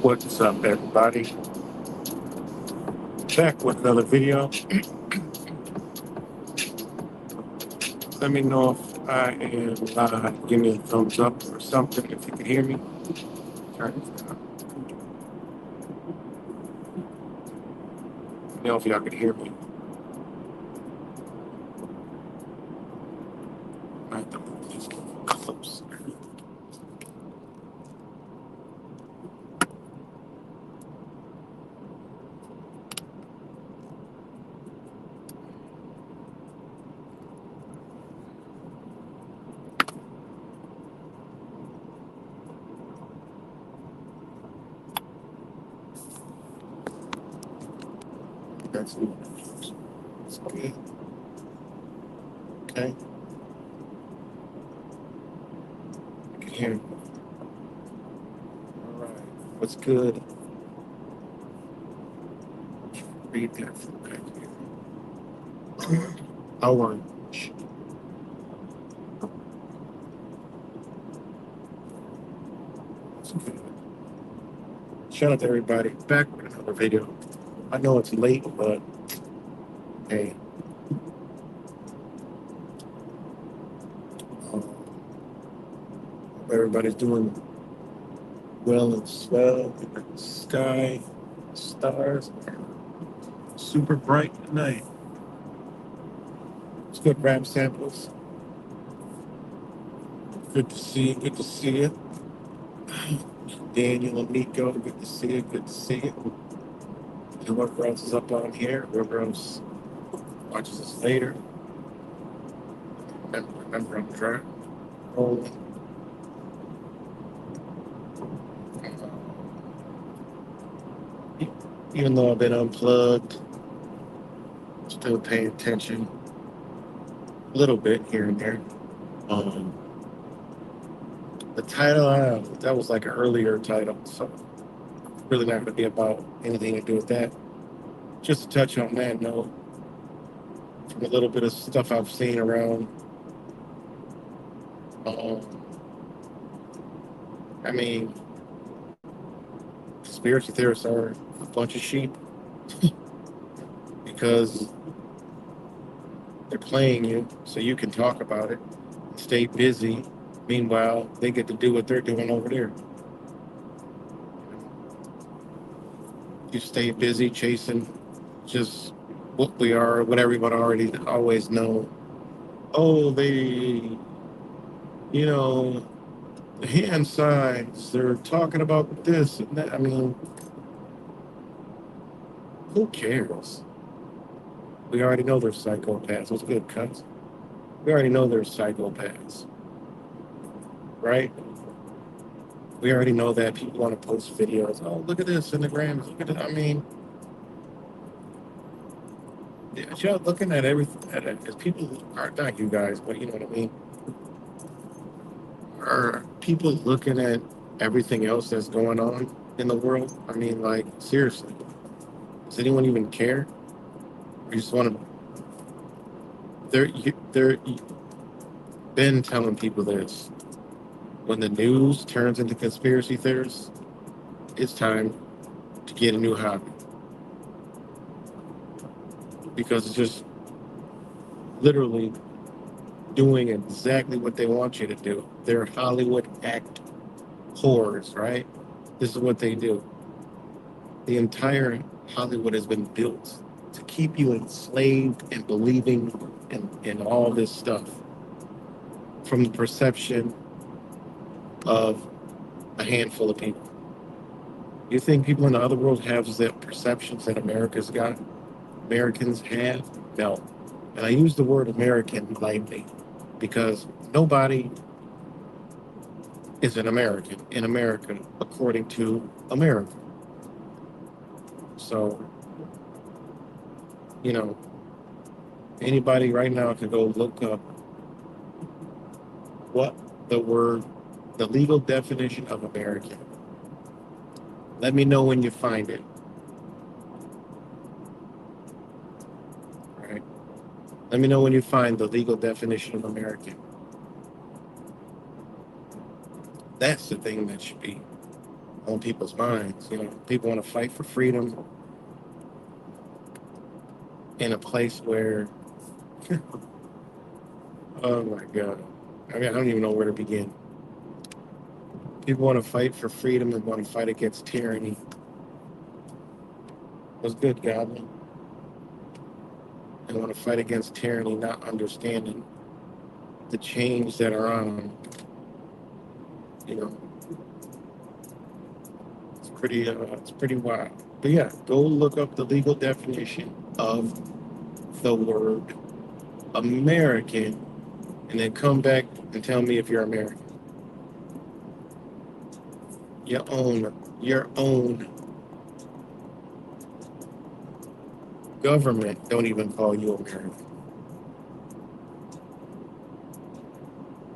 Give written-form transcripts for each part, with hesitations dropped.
What's up, everybody? Back with another video. Let me know if I am live. Give me a thumbs up or something if you can hear me. Turn this down. Let me know if y'all can hear me. I have to move this closer. That's good. Okay. You can hear me. All right. What's good? Read that from back here. Orange. That's good. Shout out to everybody. Back with another video. I know it's late, but hey. Hope everybody's doing well and swell in the sky, stars. Super bright tonight. It's good rap samples. Good to see you. Good to see you. Daniel and Nico, good to see you. Good to see you. And whoever else is up on here, whoever else watches us later. Remember I'm trying. Oh, even though I've been unplugged, still paying attention a little bit here and there. Um, the title, that was like an earlier title, so really not going to be about anything to do with that. Just to touch on that note, from a little bit of stuff I've seen around. Um, I mean, conspiracy theorists are a bunch of sheep because they're playing you so you can talk about it, stay busy. Meanwhile, they get to do what they're doing over there. You stay busy chasing just what we are, what everyone already always know. Oh, you know, the hand signs, they're talking about this and that. I mean, who cares? We already know they're psychopaths. What's good, cuz? We already know they're psychopaths, right? We already know that people want to post videos. Oh, look at this in the Grammys. Look at it. I mean, y'all looking at everything. As people are not you guys, but you know what I mean. Are people looking at everything else that's going on in the world? I mean, like seriously, does anyone even care? You just want to. They're been telling people this. When the news turns into conspiracy theorists, it's time to get a new hobby because it's just literally doing exactly what they want you to do. They're Hollywood act whores, right? This is what they do. The entire Hollywood has been built to keep you enslaved and believing in all this stuff from the perception of a handful of people. You think people in the other world have the perceptions that America's got? Americans have? No. And I use the word American lightly because nobody is an American in America according to America. So, you know, anybody right now can go look up what the word, the legal definition of American. Let me know when you find it. All right. Let me know when you find the legal definition of American. That's the thing that should be on people's minds. You know, people want to fight for freedom in a place where, oh my God. I mean, I don't even know where to begin. People want to fight for freedom and want to fight against tyranny. What's good, Goblin? And want to fight against tyranny, not understanding the change that are on. You know, it's pretty wild. But yeah, go look up the legal definition of the word American, and then come back and tell me if you're American. Your own government don't even call you American.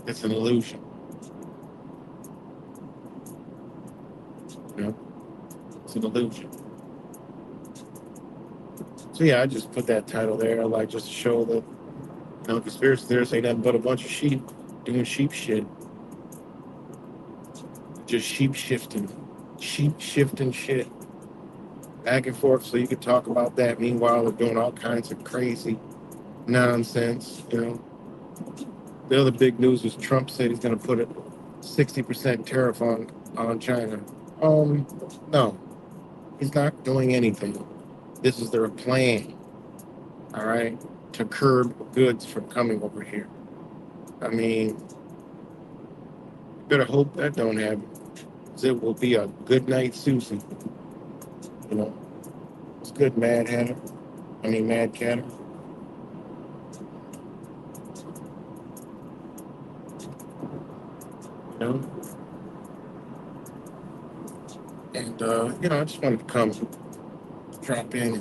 It's an illusion. You know, it's an illusion. So yeah, I just put that title there, like just to show that conspiracy theorists ain't nothing but a bunch of sheep doing sheep shit, just sheep shifting shit back and forth, so you could talk about that. Meanwhile, we're doing all kinds of crazy nonsense. You know, the other big news was Trump said he's going to put a 60% tariff on China. No, he's not doing anything. This is their plan, all right, to curb goods from coming over here. I mean, you better hope that don't happen. 'Cause it will be a good night, Susie. You know, it's good, Mad Hatter. Mad Catter. You know, and I just wanted to come drop in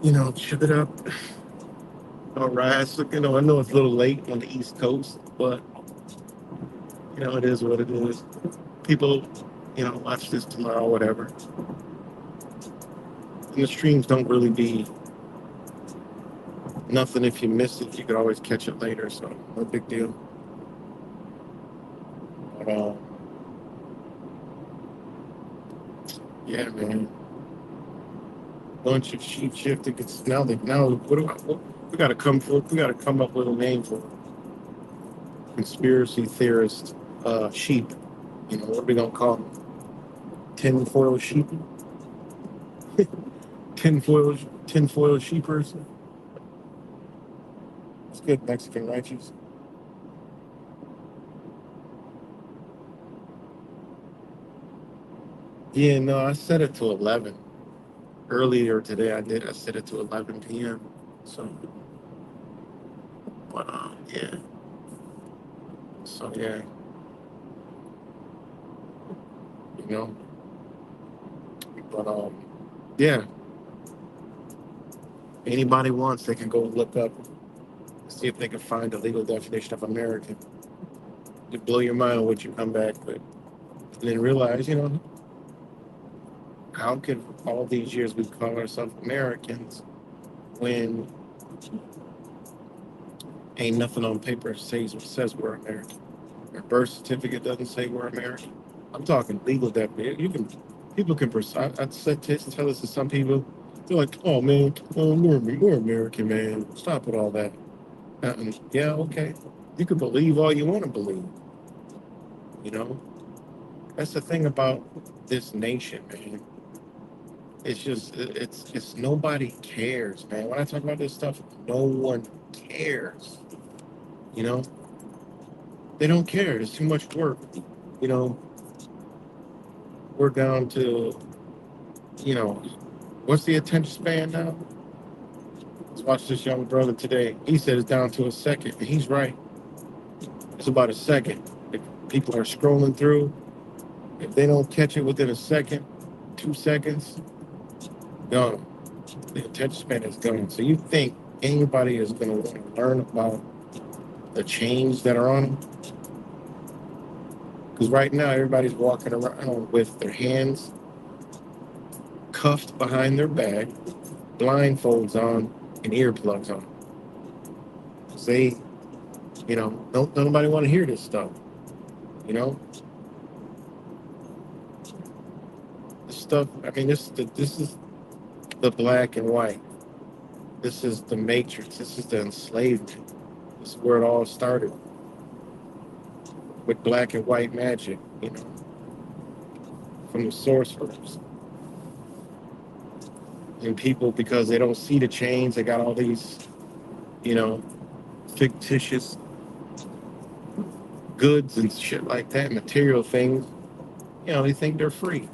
and chip it up. All right, so, I know it's a little late on the East Coast, but it is what it is. People, watch this tomorrow, whatever. And the streams don't really be nothing. If you miss it, you could always catch it later, so no big deal. But yeah, man, bunch of sheep shifting. It's now we got to we got to come up with a name for conspiracy theorist sheep. What are we gonna call them? Tinfoil sheep? Tinfoil sheepers. It's good Mexican righteous. Yeah, no, I set it to 11. Earlier today, I set it to 11 p.m. So, but yeah. So yeah, you know, but yeah. Anybody wants, they can go look up, see if they can find a legal definition of American. You blow your mind on what you come back with, and then realize, how could all these years we call ourselves Americans when ain't nothing on paper says we're American. Our birth certificate doesn't say we're American. I'm talking legal definition. People can I said tell this to some people. They're like, oh man, we're American, man. Stop with all that. Yeah, okay. You can believe all you want to believe. You know, that's the thing about this nation, man. It's just it's nobody cares, man. When I talk about this stuff, no one cares. You know, they don't care. It's too much work. You know, we're down to you know, what's the attention span now? Let's watch this young brother today. He said it's down to a second, and he's right. It's about a second. If people are scrolling through, if they don't catch it within a second, 2 seconds, gone. The attention span is gone. So you think anybody is going to want to learn about the chains that are on them? Because right now everybody's walking around with their hands cuffed behind their back, blindfolds on, and earplugs on. They, don't nobody want to hear this stuff. You know, this stuff. This is the black and white. This is the matrix. This is the enslavement. This is where it all started with black and white magic. From the sorcerers and people because they don't see the chains. They got all these, you know, fictitious goods and shit like that, material things. They think they're free.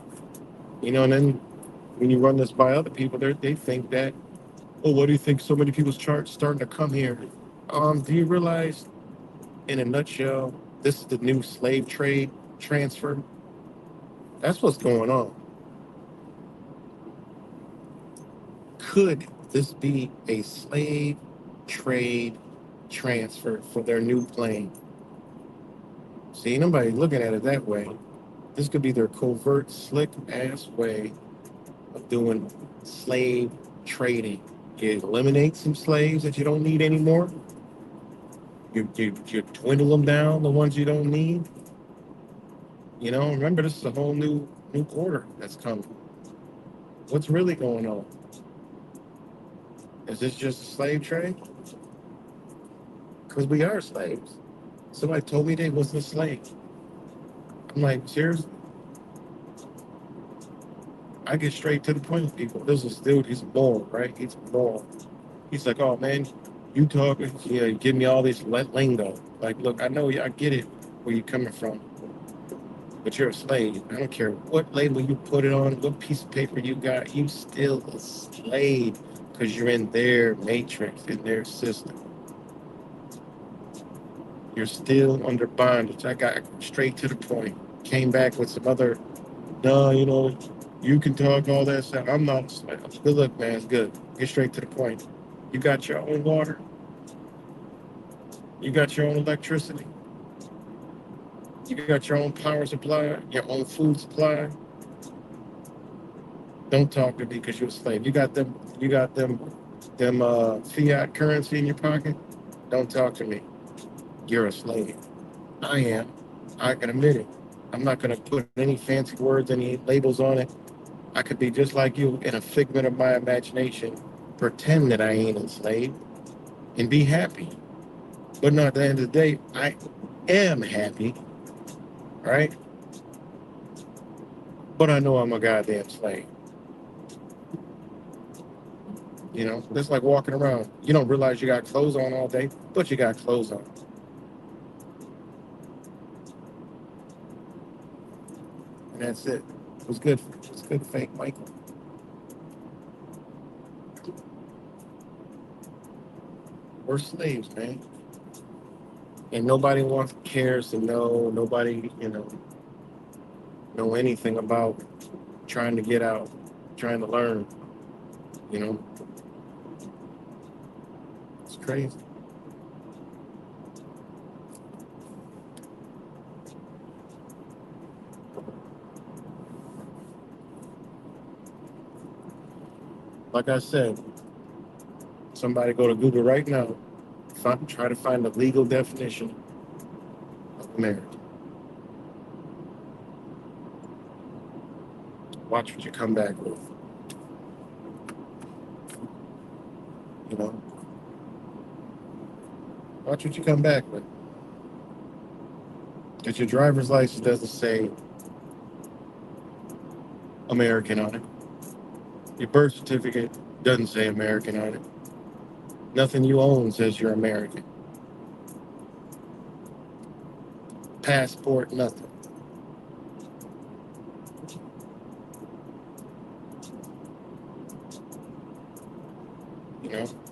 And then when you run this by other people, they think that, oh, what do you think? So many people's charts starting to come here. Do you realize, in a nutshell, this is the new slave trade transfer? That's what's going on. Could this be a slave trade transfer for their new plane? See, nobody looking at it that way. This could be their covert, slick ass way of doing slave trading. You eliminate some slaves that you don't need anymore. You dwindle them down, the ones you don't need. Remember this is a whole new order that's coming. What's really going on? Is this just a slave trade? Because we are slaves. Somebody told me they wasn't a slave. I'm like, seriously? I get straight to the point with people. There's this dude, he's moral, right? He's moral. He's like, oh man, you talking, yeah, you give me all this lingo. Like, look, I know, I get it where you're coming from, but you're a slave. I don't care what label you put it on, what piece of paper you got, you still a slave because you're in their matrix, in their system. You're still under bondage. I got straight to the point. Came back with some other, no, you can talk all that stuff. I'm not a slave. Good look, man, it's good. Get straight to the point. You got your own water. You got your own electricity. You got your own power supply, your own food supply. Don't talk to me because you're a slave. You got them fiat currency in your pocket. Don't talk to me. You're a slave. I am. I can admit it. I'm not going to put any fancy words, any labels on it. I could be just like you in a figment of my imagination, pretend that I ain't enslaved and be happy. But not at the end of the day, I am happy, right? But I know I'm a goddamn slave. That's like walking around. You don't realize you got clothes on all day, but you got clothes on. And that's it. It was good. It was good, fake Michael. We're slaves, man. And nobody cares to know. Nobody, know anything about trying to get out, trying to learn. You know, it's crazy. Like I said, somebody go to Google right now, try to find the legal definition of marriage. Watch what you come back with. You know, watch what you come back with. Because your driver's license doesn't say American on it. Your birth certificate doesn't say American on it. Nothing you own says you're American. Passport, nothing.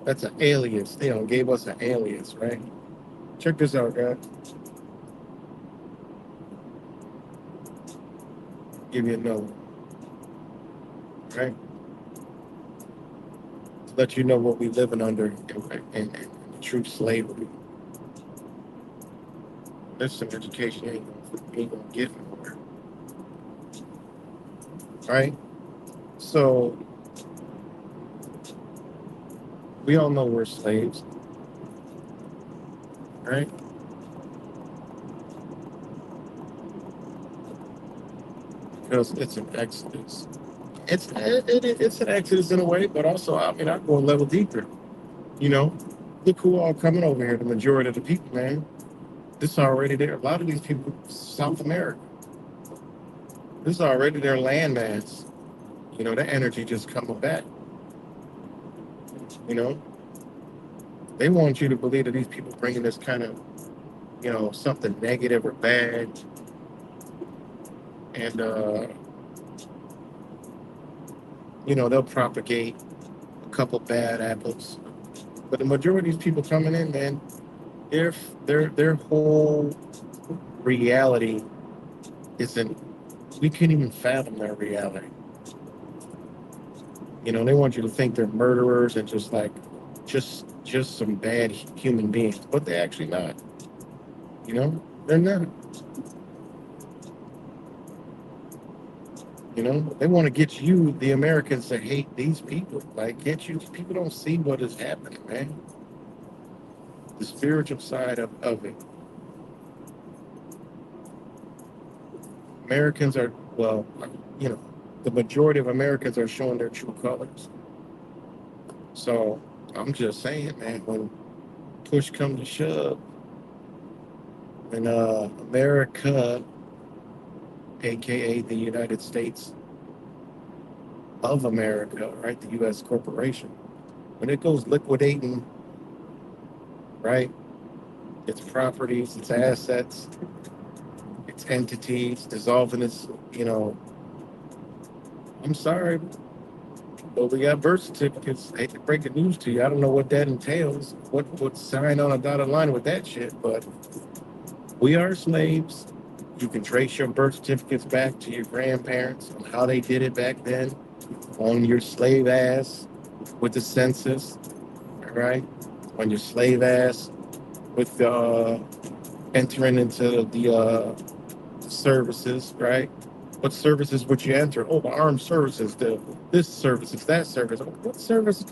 That's an alias. They don't gave us an alias, right? Check this out, guys. Give you a note, right? To let you know what we living under in true slavery. That's some education you ain't gonna get nowhere, right? So we all know we're slaves, right? Because it's an exodus. It's an exodus in a way, but also, I mean, I go a level deeper. You know, look who all coming over here. The majority of the people, man. This is already there. A lot of these people, South America. This is already their landmass. That energy just coming back. You know, they want you to believe that these people bringing this kind of, something negative or bad, and they'll propagate a couple bad apples. But the majority of these people coming in, man, their whole reality isn't. We can't even fathom their reality. They want you to think they're murderers and just some bad human beings, but they're actually not. They're not. They want to get you, the Americans, to hate these people. Like, get you. People don't see what is happening, man. The spiritual side of it. Americans are, well, you know, the majority of Americans are showing their true colors. So I'm just saying, man, when push comes to shove, and America, aka the United States, of America, right? The U.S. corporation. When it goes liquidating, right, its properties, its assets, its entities, dissolving its, I'm sorry, but we got birth certificates. I hate to break the news to you. I don't know what that entails. What sign on a dotted line with that shit, but we are slaves. You can trace your birth certificates back to your grandparents on how they did it back then, on your slave ass with the census, all right? On your slave ass with entering into the services, right? What services would you enter? Oh, the armed services, this services, that service. What service?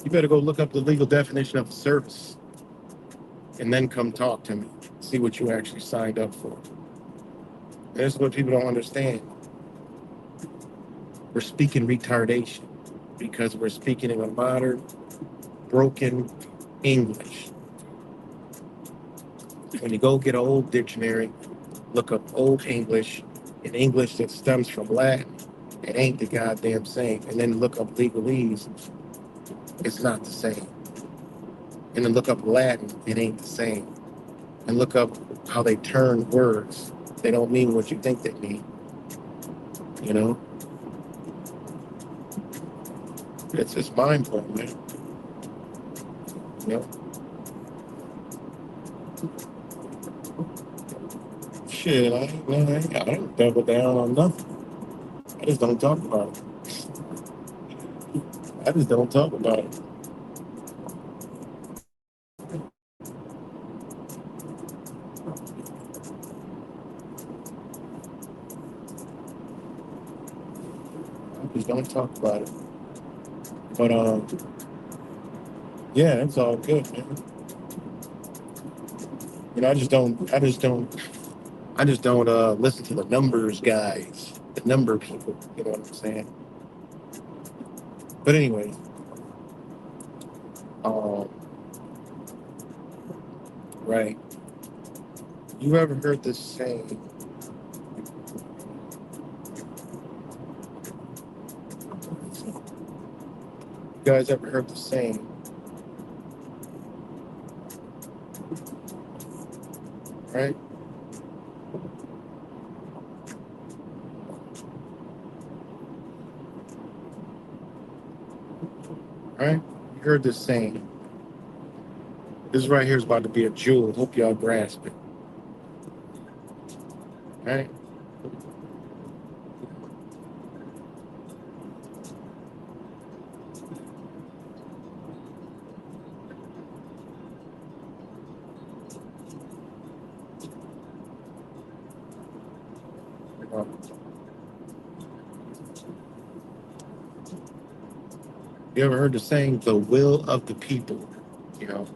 You better go look up the legal definition of service and then come talk to me. See what you actually signed up for. And this is what people don't understand. We're speaking retardation because we're speaking in a modern, broken English. When you go get an old dictionary, look up Old English, and English that stems from Latin, it ain't the goddamn same. And then look up legalese, it's not the same. And then look up Latin, it ain't the same. And look up how they turn words. They don't mean what you think they mean. You know? It's just mind blowing, man. You know? Shit, I don't double down on nothing. I just don't talk about it. I just don't talk about it. I just don't talk about it. But yeah, it's all good, man. I just don't listen to the numbers guys, the number people, you know what I'm saying? But anyway, um, right. You ever heard this saying? You guys ever heard the saying, right? Right? You heard this saying. This right here is about to be a jewel. Hope y'all grasp it. Right? Um, you ever heard the saying, the will of the people? You know,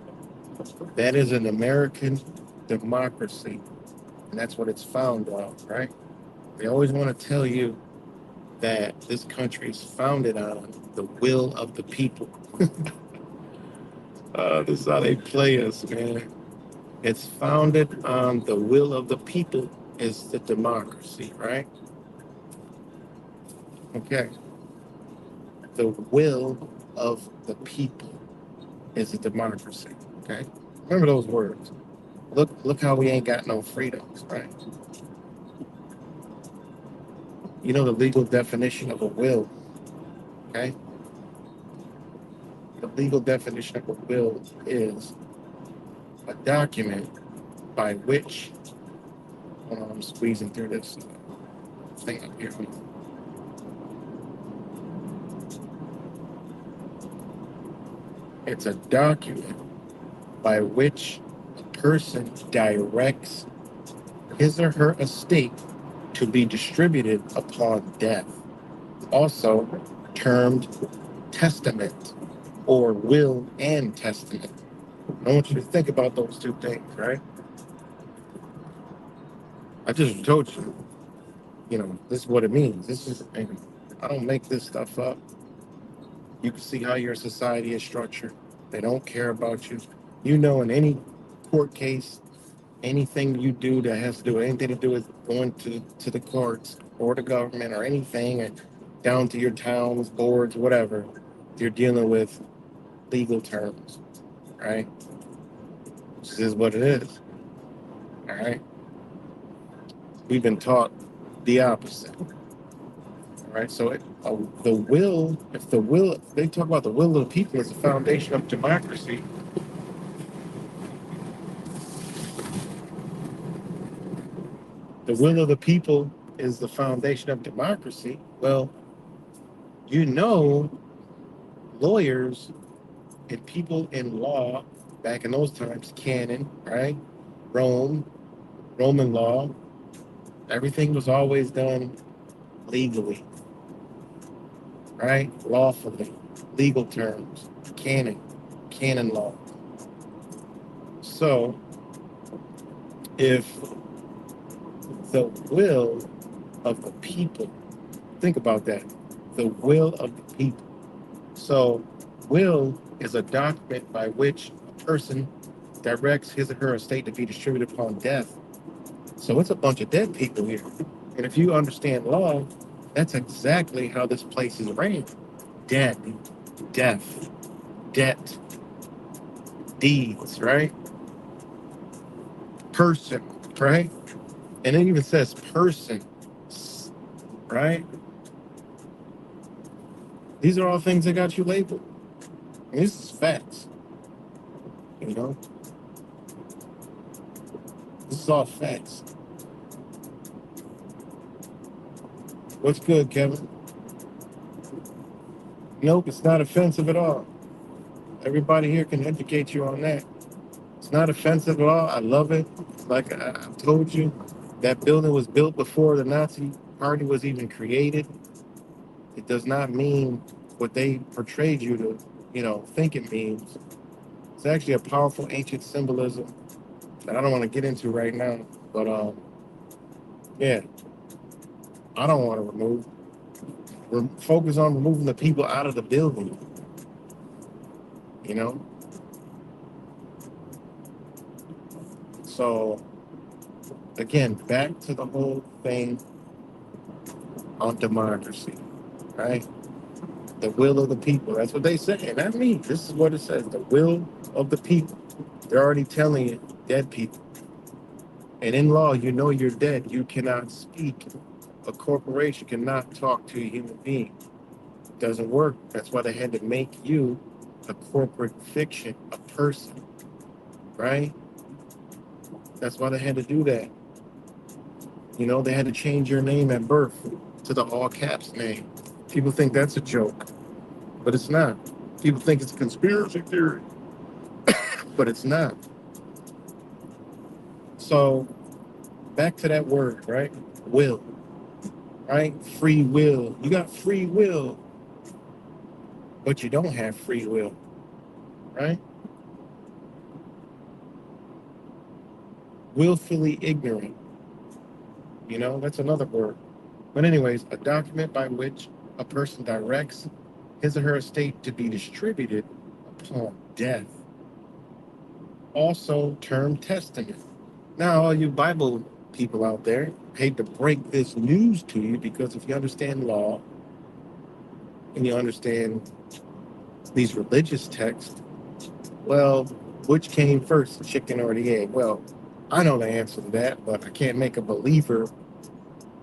that is an American democracy, and that's what it's founded on, right? They always want to tell you that this country is founded on the will of the people. This is how they play us, man. It's founded on the will of the people is the democracy, right? Okay. The will of the people is a democracy. Okay. Remember those words. Look how we ain't got no freedoms, right? You know the legal definition of a will, okay? The legal definition of a will is a document by which, hold on, I'm squeezing through this thing up here. It's a document by which a person directs his or her estate to be distributed upon death, also termed testament or will and testament. I want you to think about those two things, right? I just told you, this is what it means. And I don't make this stuff up. You can see how your society is structured. They don't care about you. In any court case, anything you do that has to do anything to do with going to the courts or the government or anything, down to your towns, boards, whatever. You're dealing with legal terms, right? This is what it is. All right. We've been taught the opposite. All right. So the will, if they talk about the will of the people as the foundation of democracy, the will of the people is the foundation of democracy. Well, you know, lawyers and people in law back in those times, canon, right? Rome, Roman law, everything was always done legally, right? Lawfully, legal terms, canon law. So if the will of the people, think about that, the will of the people. So will is a document by which a person directs his or her estate to be distributed upon death. So it's a bunch of dead people here. And if you understand law, that's exactly how this place is ran. Dead, death, debt, deeds, right? Person, right? And it even says person, right? These are all things that got you labeled. And this is facts, you know? This is all facts. What's good, Kevin? Nope, it's not offensive at all. Everybody here can educate you on that. It's not offensive at all. I love it. Like I've told you, that building was built before the Nazi Party was even created. It does not mean what they portrayed you to, think it means. It's actually a powerful ancient symbolism that I don't want to get into right now. But yeah, I don't want to remove. We're focused on removing the people out of the building. You know. So again, back to the whole thing on democracy, right? The will of the people. That's what they say. Not me. This is what it says. The will of the people. They're already telling you, dead people. And in law, you know you're dead. You cannot speak. A corporation cannot talk to a human being. It doesn't work. That's why they had to make you a corporate fiction, a person, right? That's why they had to do that. They had to change your name at birth to the all caps name. People think that's a joke, but it's not. People think it's a conspiracy theory, but it's not. So back to that word, right? Will, right? Free will. You got free will, but you don't have free will, right? Willfully ignorant. That's another word. But anyways, a document by which a person directs his or her estate to be distributed upon death. Also termed testament. Now, all you Bible people out there, hate to break this news to you, because if you understand law and you understand these religious texts, well, which came first, the chicken or the egg? Well, I know the answer to that, but I can't make a believer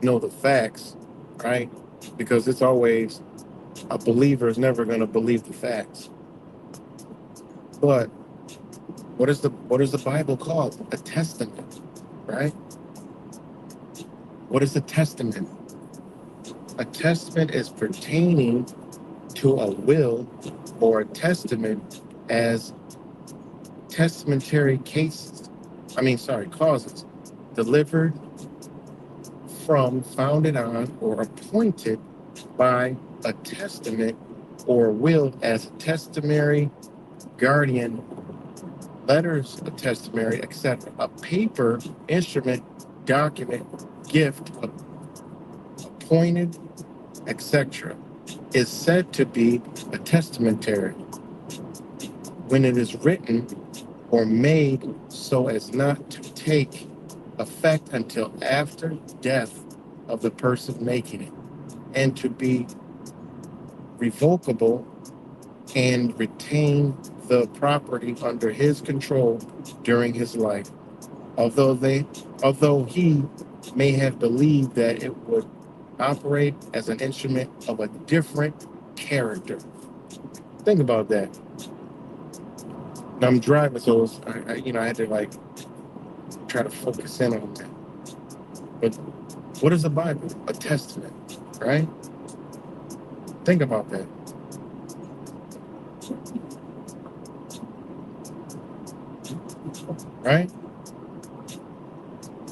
know the facts, right? Because it's always, a believer is never going to believe the facts. But what is the Bible called? A testament, right? What is a testament? A testament is pertaining to a will, or a testament as testamentary causes, delivered from, founded on, or appointed by a testament or will as a testimony, guardian, letters of testimony, etc. A paper, instrument, document, gift, appointed, etc. is said to be a testamentary when it is written or made so as not to take effect until after death of the person making it, and to be revocable and retain the property under his control during his life. Although he may have believed that it would operate as an instrument of a different character. Think about that. Now I'm driving, so I had to like try to focus in on that. But what is the Bible? A testament, right? Think about that, right?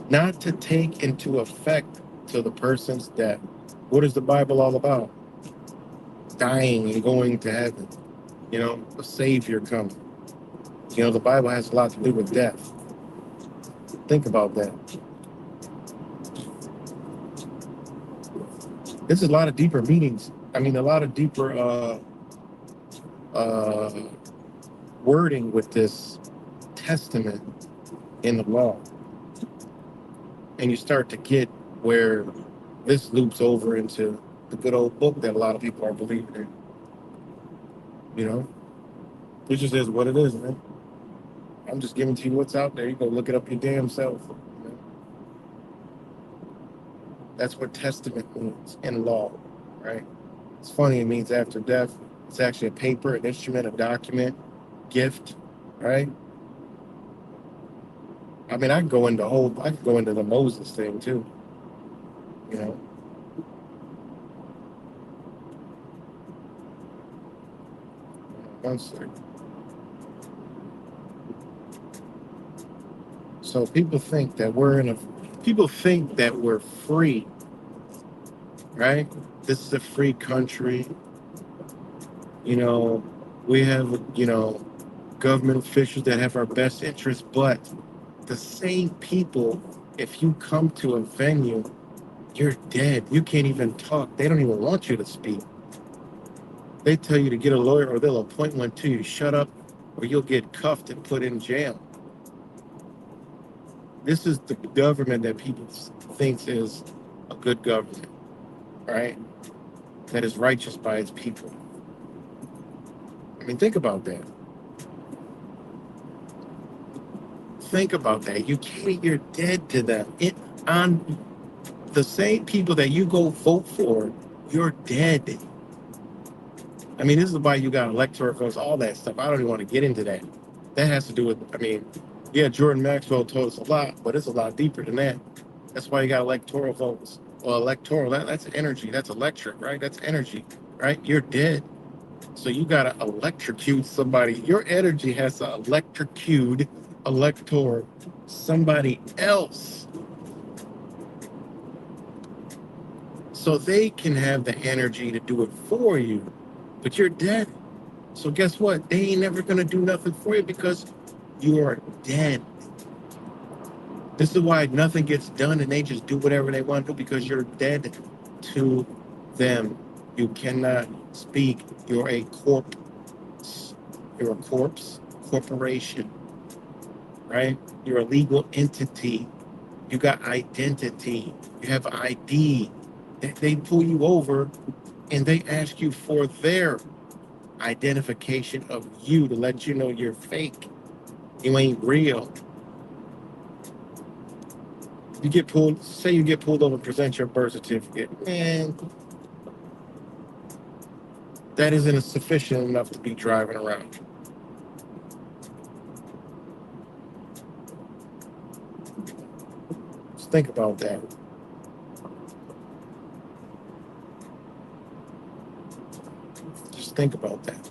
Not to take into effect to the person's death. What is the Bible all about? Dying and going to heaven. A Savior coming. The Bible has a lot to do with death. Think about that. There's a lot of deeper meanings. I mean, a lot of deeper uh, wording with this testament in the law. And you start to get where this loops over into the good old book that a lot of people are believing in. It just is what it is, man. I'm just giving to you what's out there. You go look it up your damn self. That's what testament means in law, right? It's funny, it means after death. It's actually a paper, an instrument, a document, gift, right? I mean, I could go into the Moses thing too, you know. One second. So people think that we're free, right? This is a free country. We have, government officials that have our best interests, but the same people, if you come to a venue, you're dead. You can't even talk. They don't even want you to speak. They tell you to get a lawyer or they'll appoint one to you. Shut up or you'll get cuffed and put in jail. This is the government that people think is a good government, right? That is righteous by its people. I mean, think about that. Think about that. You're dead to them. On the same people that you go vote for, you're dead. I mean, this is why you got electoral votes, all that stuff. I don't even want to get into that. That has to do with, yeah, Jordan Maxwell told us a lot, but it's a lot deeper than that. That's why you got electoral votes. Well, that's energy. That's electric, right? That's energy, right? You're dead. So you got to electrocute somebody. Your energy has to electrocute somebody else so they can have the energy to do it for you. But you're dead. So guess what? They ain't never going to do nothing for you because you are dead. This is why nothing gets done and they just do whatever they want to do because you're dead to them. You cannot speak. You're a corpse. You're a corporation, right? You're a legal entity. You got identity. You have ID. They pull you over and they ask you for their identification of you to let you know you're fake. You ain't real. You get pulled over, present your birth certificate. Man, that isn't sufficient enough to be driving around. Just think about that. Just think about that.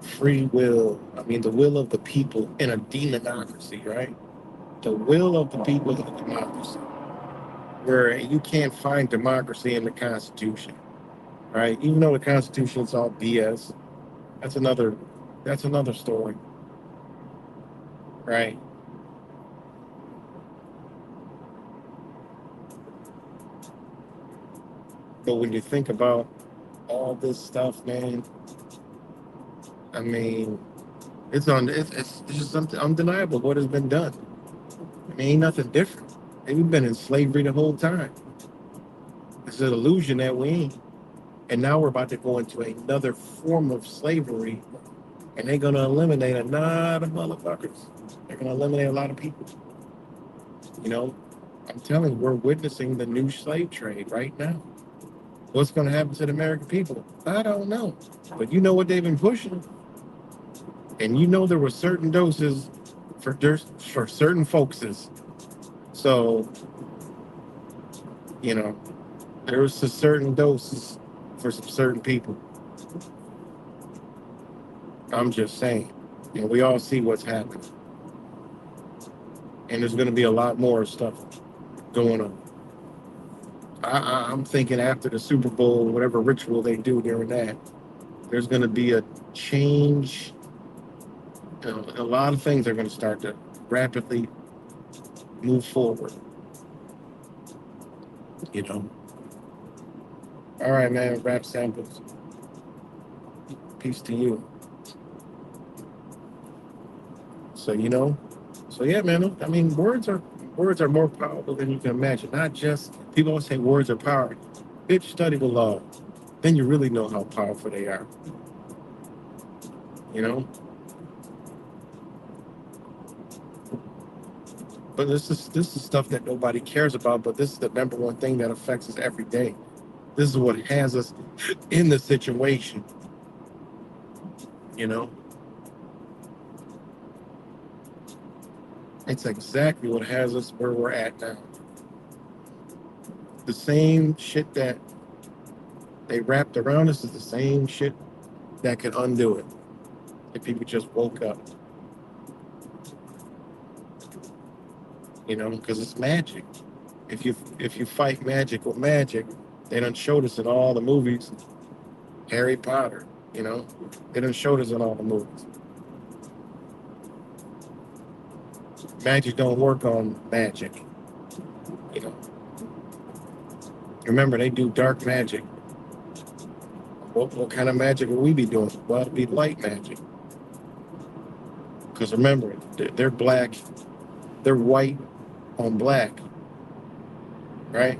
Free will. The will of the people in a democracy, right? The will of the people in a democracy. Where you can't find democracy in the Constitution, right? Even though the Constitution is all BS, that's another story, right? But when you think about all this stuff, man, it's just something undeniable what has been done. Ain't nothing different. We've been in slavery the whole time. It's an illusion that we ain't. And now we're about to go into another form of slavery, and they're gonna eliminate a lot of motherfuckers. They're gonna eliminate a lot of people. You know, I'm telling you, we're witnessing the new slave trade right now. What's gonna happen to the American people? I don't know. But you know what they've been pushing? And you know there were certain doses for certain folkses. So, you know, there was some certain doses for some certain people. I'm just saying. And we all see what's happening. And there's going to be a lot more stuff going on. I'm thinking after the Super Bowl, whatever ritual they do during that, there's going to be a change. A lot of things are going to start to rapidly move forward. You know. All right, man. Rap samples. Peace to you. So yeah, man. I mean, words are more powerful than you can imagine. Not just people always say words are power. Bitch, study the law, then you really know how powerful they are. You know. But this is stuff that nobody cares about. But this is the number one thing that affects us every day. This is what has us in the situation. You know. It's exactly what has us where we're at now. The same shit that they wrapped around us is the same shit that could undo it if people just woke up. You know, because it's magic. If you fight magic with magic, they done showed us in all the movies. Harry Potter, you know, they done showed us in all the movies. Magic don't work on magic, you know. Remember, they do dark magic. What kind of magic will we be doing? Well, it'd be light magic. Because remember, they're black, they're white on black, right?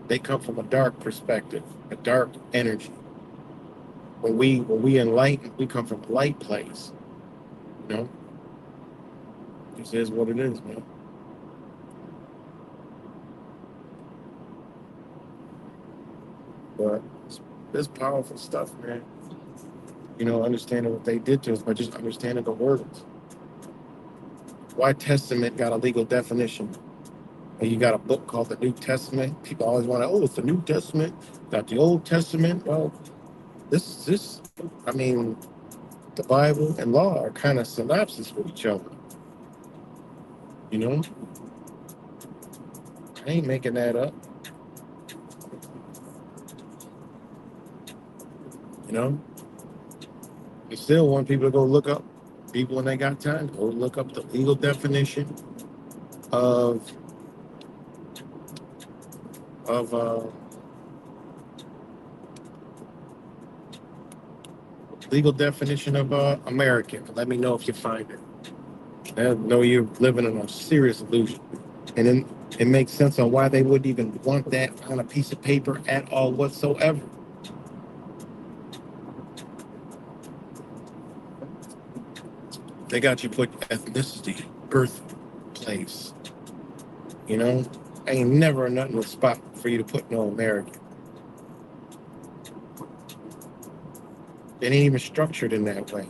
They come from a dark perspective, a dark energy. When we enlighten, we come from a light place. You know, this is what it is, man. But it's powerful stuff, man. You know, understanding what they did to us by just understanding the words. Why Testament got a legal definition? And you got a book called the New Testament. People always want to, it's the New Testament, got the Old Testament. Well, this. I mean, the Bible and law are kind of synopsis with each other. You know, I ain't making that up. You know, I still want people to go look up. People when they got time, go look up the legal definition of of legal definition of American. Let me know if you find it. I know you're living in a serious illusion. And then it makes sense on why they wouldn't even want that on a piece of paper at all whatsoever. They got you put ethnicity, birthplace. You know, ain't never nothing with spot for you to put no American. It ain't even structured in that way.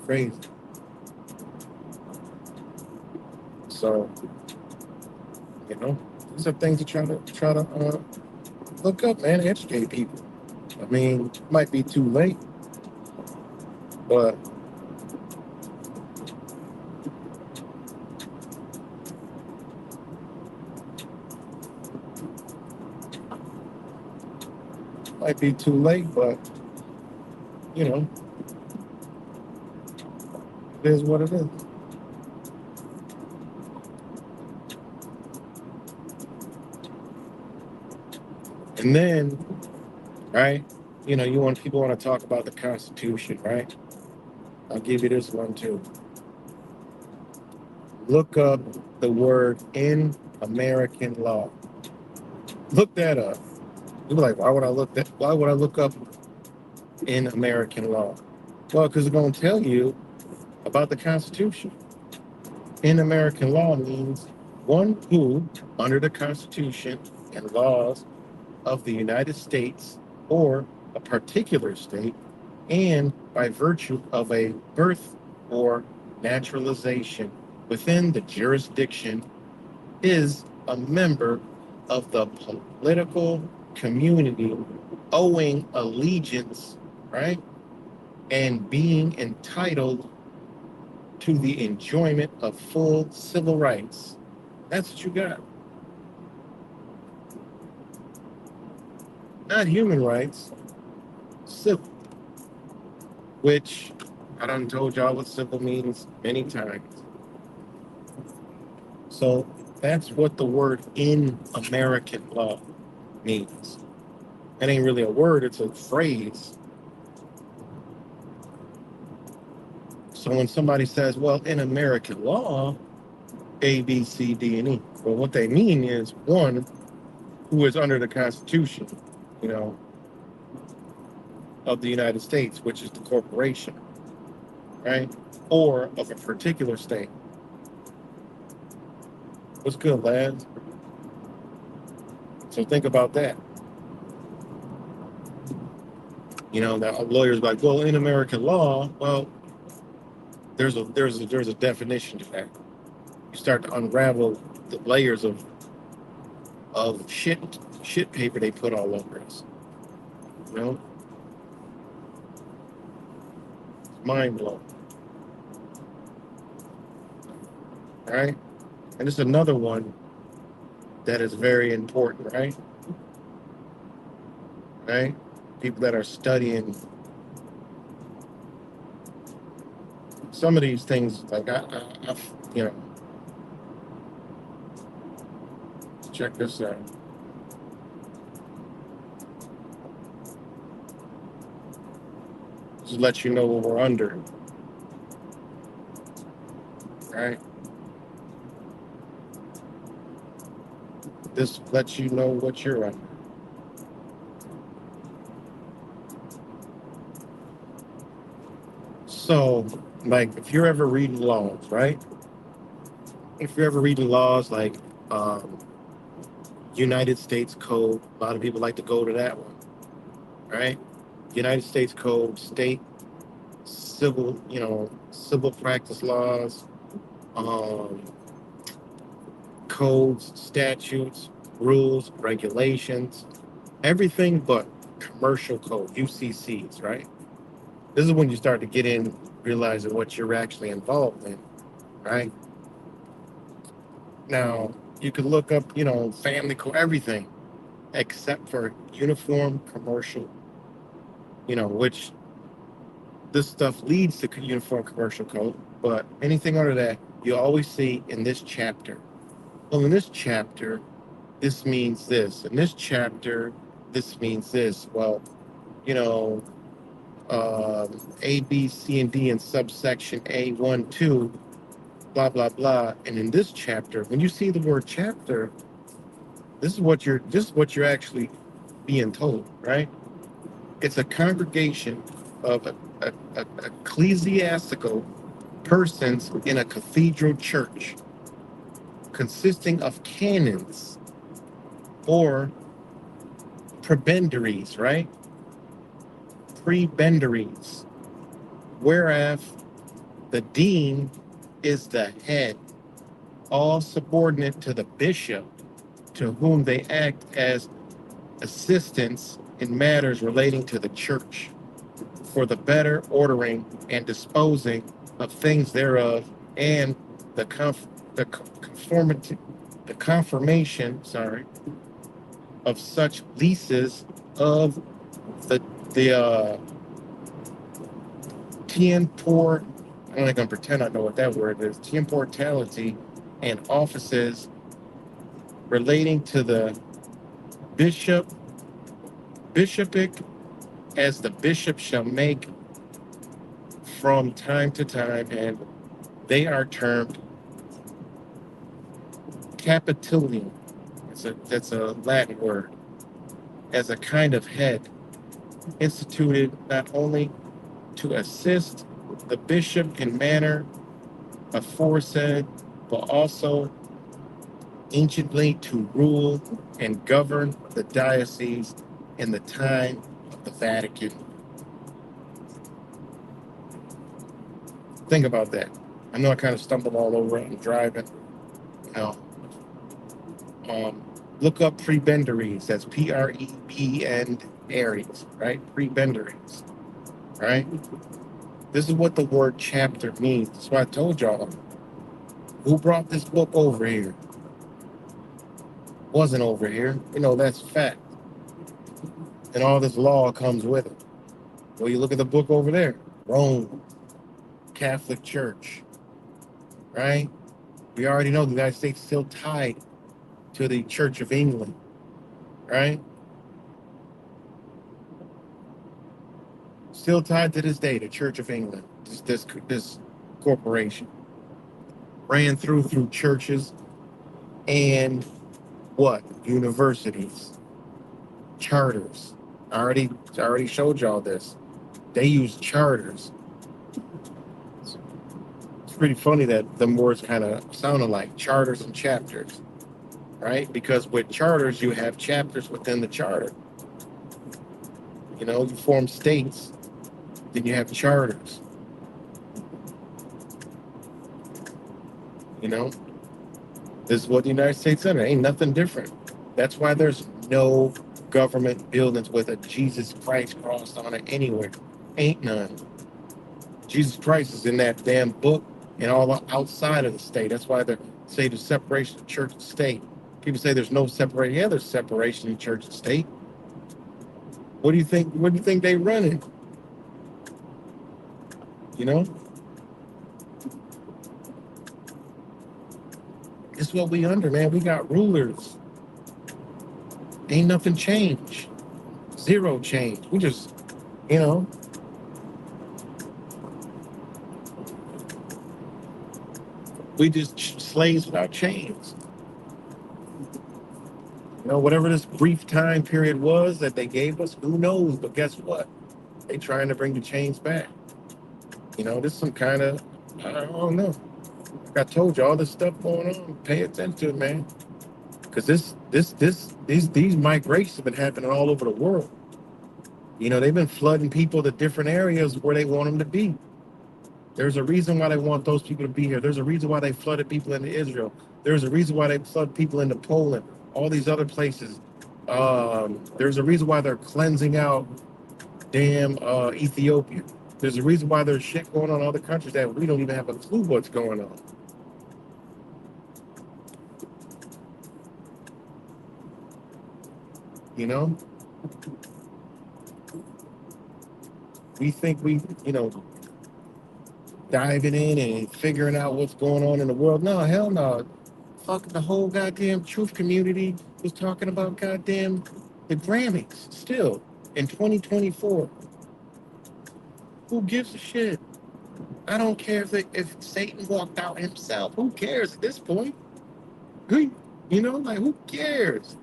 Crazy. So, you know, these are things to try to look up, man, educate people. I mean, it might be too late, but you know, it is what it is. And then, right, you want people want to talk about the Constitution, right? I'll give you this one too. Look up the word in American law. Look that up. You'll be like, why would I look up in American law? Well, because it's going to tell you about the Constitution. In American law means one who, under the Constitution and laws of the United States or a particular state, and by virtue of a birth or naturalization within the jurisdiction, is a member of the political community owing allegiance, right? And being entitled to the enjoyment of full civil rights. That's what you got. Not human rights, civil, which I done told y'all what civil means many times. So that's what the word in American law means. It ain't really a word, it's a phrase. So when somebody says, well, in American law, A, B, C, D, and E, well, what they mean is one who is under the Constitution, you know, of the United States, which is the corporation, right? Or of a particular state. What's good, lads? So think about that. That lawyers like, well, in American law, well, there's a definition to that. You start to unravel the layers of shit paper they put all over us. It's mind blowing. All right? And it's another one that is very important, right? Right? People that are studying some of these things, like you know, check this out. Just let you know what we're under, right? This lets you know what you're under. So, like, if you're ever reading laws, right? If you're ever reading laws like um, United States Code, a lot of people like to go to that one, right? United States Code, state civil practice laws, um, codes, statutes, rules, regulations, everything but commercial code, UCCs, right? This is when you start to get in, realizing what you're actually involved in, right? Now, you could look up, family code, everything except for uniform commercial, which this stuff leads to uniform commercial code, but anything under that, you always see in this chapter. Well, in this chapter, this means this. In this chapter, this means this. Well, you know, A, B, C, and D in subsection A, 1, 2, blah, blah, blah. And in this chapter, when you see the word chapter, this is what you're actually being told, right? It's a congregation of ecclesiastical persons in a cathedral church consisting of canons or prebendaries, right? Prebendaries, whereas the dean is the head, all subordinate to the bishop, to whom they act as assistants in matters relating to the church, for the better ordering and disposing of things thereof, and the confirmation, of such leases of the tempor. I'm not gonna pretend I know what that word is. Temporality and offices relating to the bishop bishopric as the bishop shall make from time to time, and they are termed capitulum. That's a Latin word, as a kind of head, instituted not only to assist the bishop in manner aforesaid, but also anciently to rule and govern the diocese in the time of the Vatican. Think about that. I know I kind of stumbled all over it and driving. You know, look up prebendaries. That's Preben Aries, right? Prebendaries, right? This is what the word chapter means. That's why I told y'all. Who brought this book over here? Wasn't over here. You know, that's fact. And all this law comes with it. Well, you look at the book over there. Rome, Catholic Church, right? We already know the United States is still tied to the Church of England, right? Still tied to this day, the Church of England, this corporation. Ran through churches and what? Universities, charters. I already showed y'all this. They use charters. It's pretty funny that them words kind of sound alike, charters and chapters, right? Because with charters, you have chapters within the charter. You know, you form states, then you have charters. You know, this is what the United States Center ain't nothing different. That's why there's no government buildings with a Jesus Christ cross on it anywhere. Ain't none. Jesus Christ is in that damn book and all outside of the state. That's why they say the separation of church and state. People say there's no separation. Yeah, there's separation in church and state. What do you think? What do you think they running? You know? It's what we under, man. We got rulers. Ain't nothing changed. Zero change. We just, you know. We just slaves without chains. You know, whatever this brief time period was that they gave us, who knows? But guess what? They trying to bring the chains back. You know, there's some kind of, I don't know. Like I told you, all this stuff going on. Pay attention to it, man. Because these migrations have been happening all over the world. You know, they've been flooding people to different areas where they want them to be. There's a reason why they want those people to be here. There's a reason why they flooded people into Israel. There's a reason why they flood people into Poland, all these other places. There's a reason why they're cleansing out damn Ethiopia. There's a reason why there's shit going on in other countries that we don't even have a clue what's going on. You know? We think you know, diving in and figuring out what's going on in the world. No, hell no. Fuck the whole goddamn truth community was talking about goddamn the Grammys still in 2024. Who gives a shit? I don't care if Satan walked out himself. Who cares at this point? Who, you know, like who cares?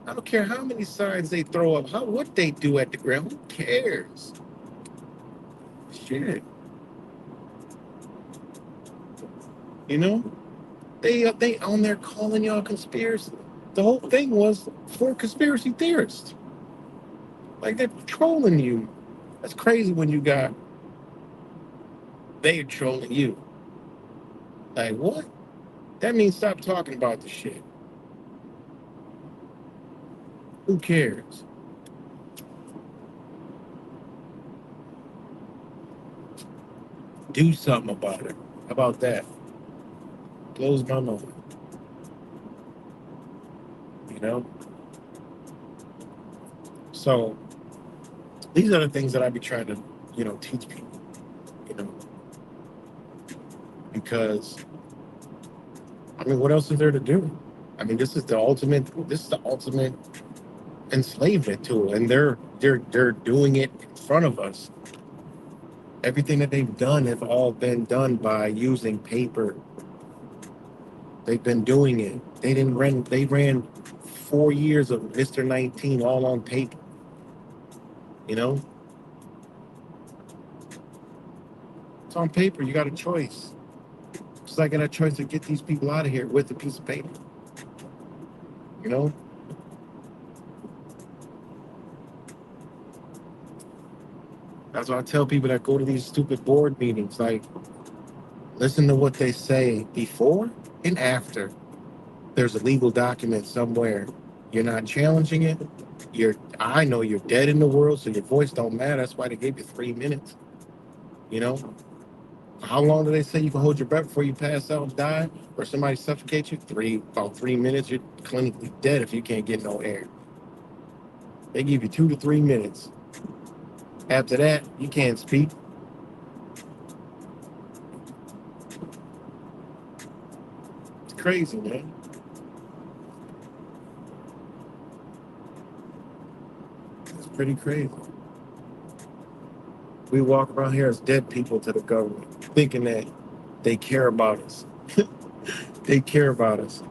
I don't care how many signs they throw up, what they do at the Grammys. Who cares? Shit. You know? They on there calling y'all conspiracy. The whole thing was for conspiracy theorists. Like they're trolling you. That's crazy when you got they trolling you. Like what? That means stop talking about the shit. Who cares? Do something about it. How about that? Blows my mind. You know? So these are the things that I be trying to, you know, teach people, you know. Because I mean, what else is there to do? I mean, this is the ultimate enslavement to it, and they're doing it in front of us. Everything that they've done have all been done by using paper. They've been doing it. They ran 4 years of Mr. 19 all on paper. You know, it's on paper. You got a choice. Just like I got a choice to get these people out of here with a piece of paper. You know, that's why I tell people that go to these stupid board meetings. Like, listen to what they say before and after. There's a legal document somewhere. You're not challenging it. I know you're dead in the world, so your voice don't matter. That's why they gave you 3 minutes. You know, how long do they say you can hold your breath before you pass out and die, or somebody suffocates you? About 3 minutes. You're clinically dead if you can't get no air. They give you 2 to 3 minutes. After that, you can't speak. It's crazy, man. It's pretty crazy. We walk around here as dead people to the government, thinking that they care about us. They care about us,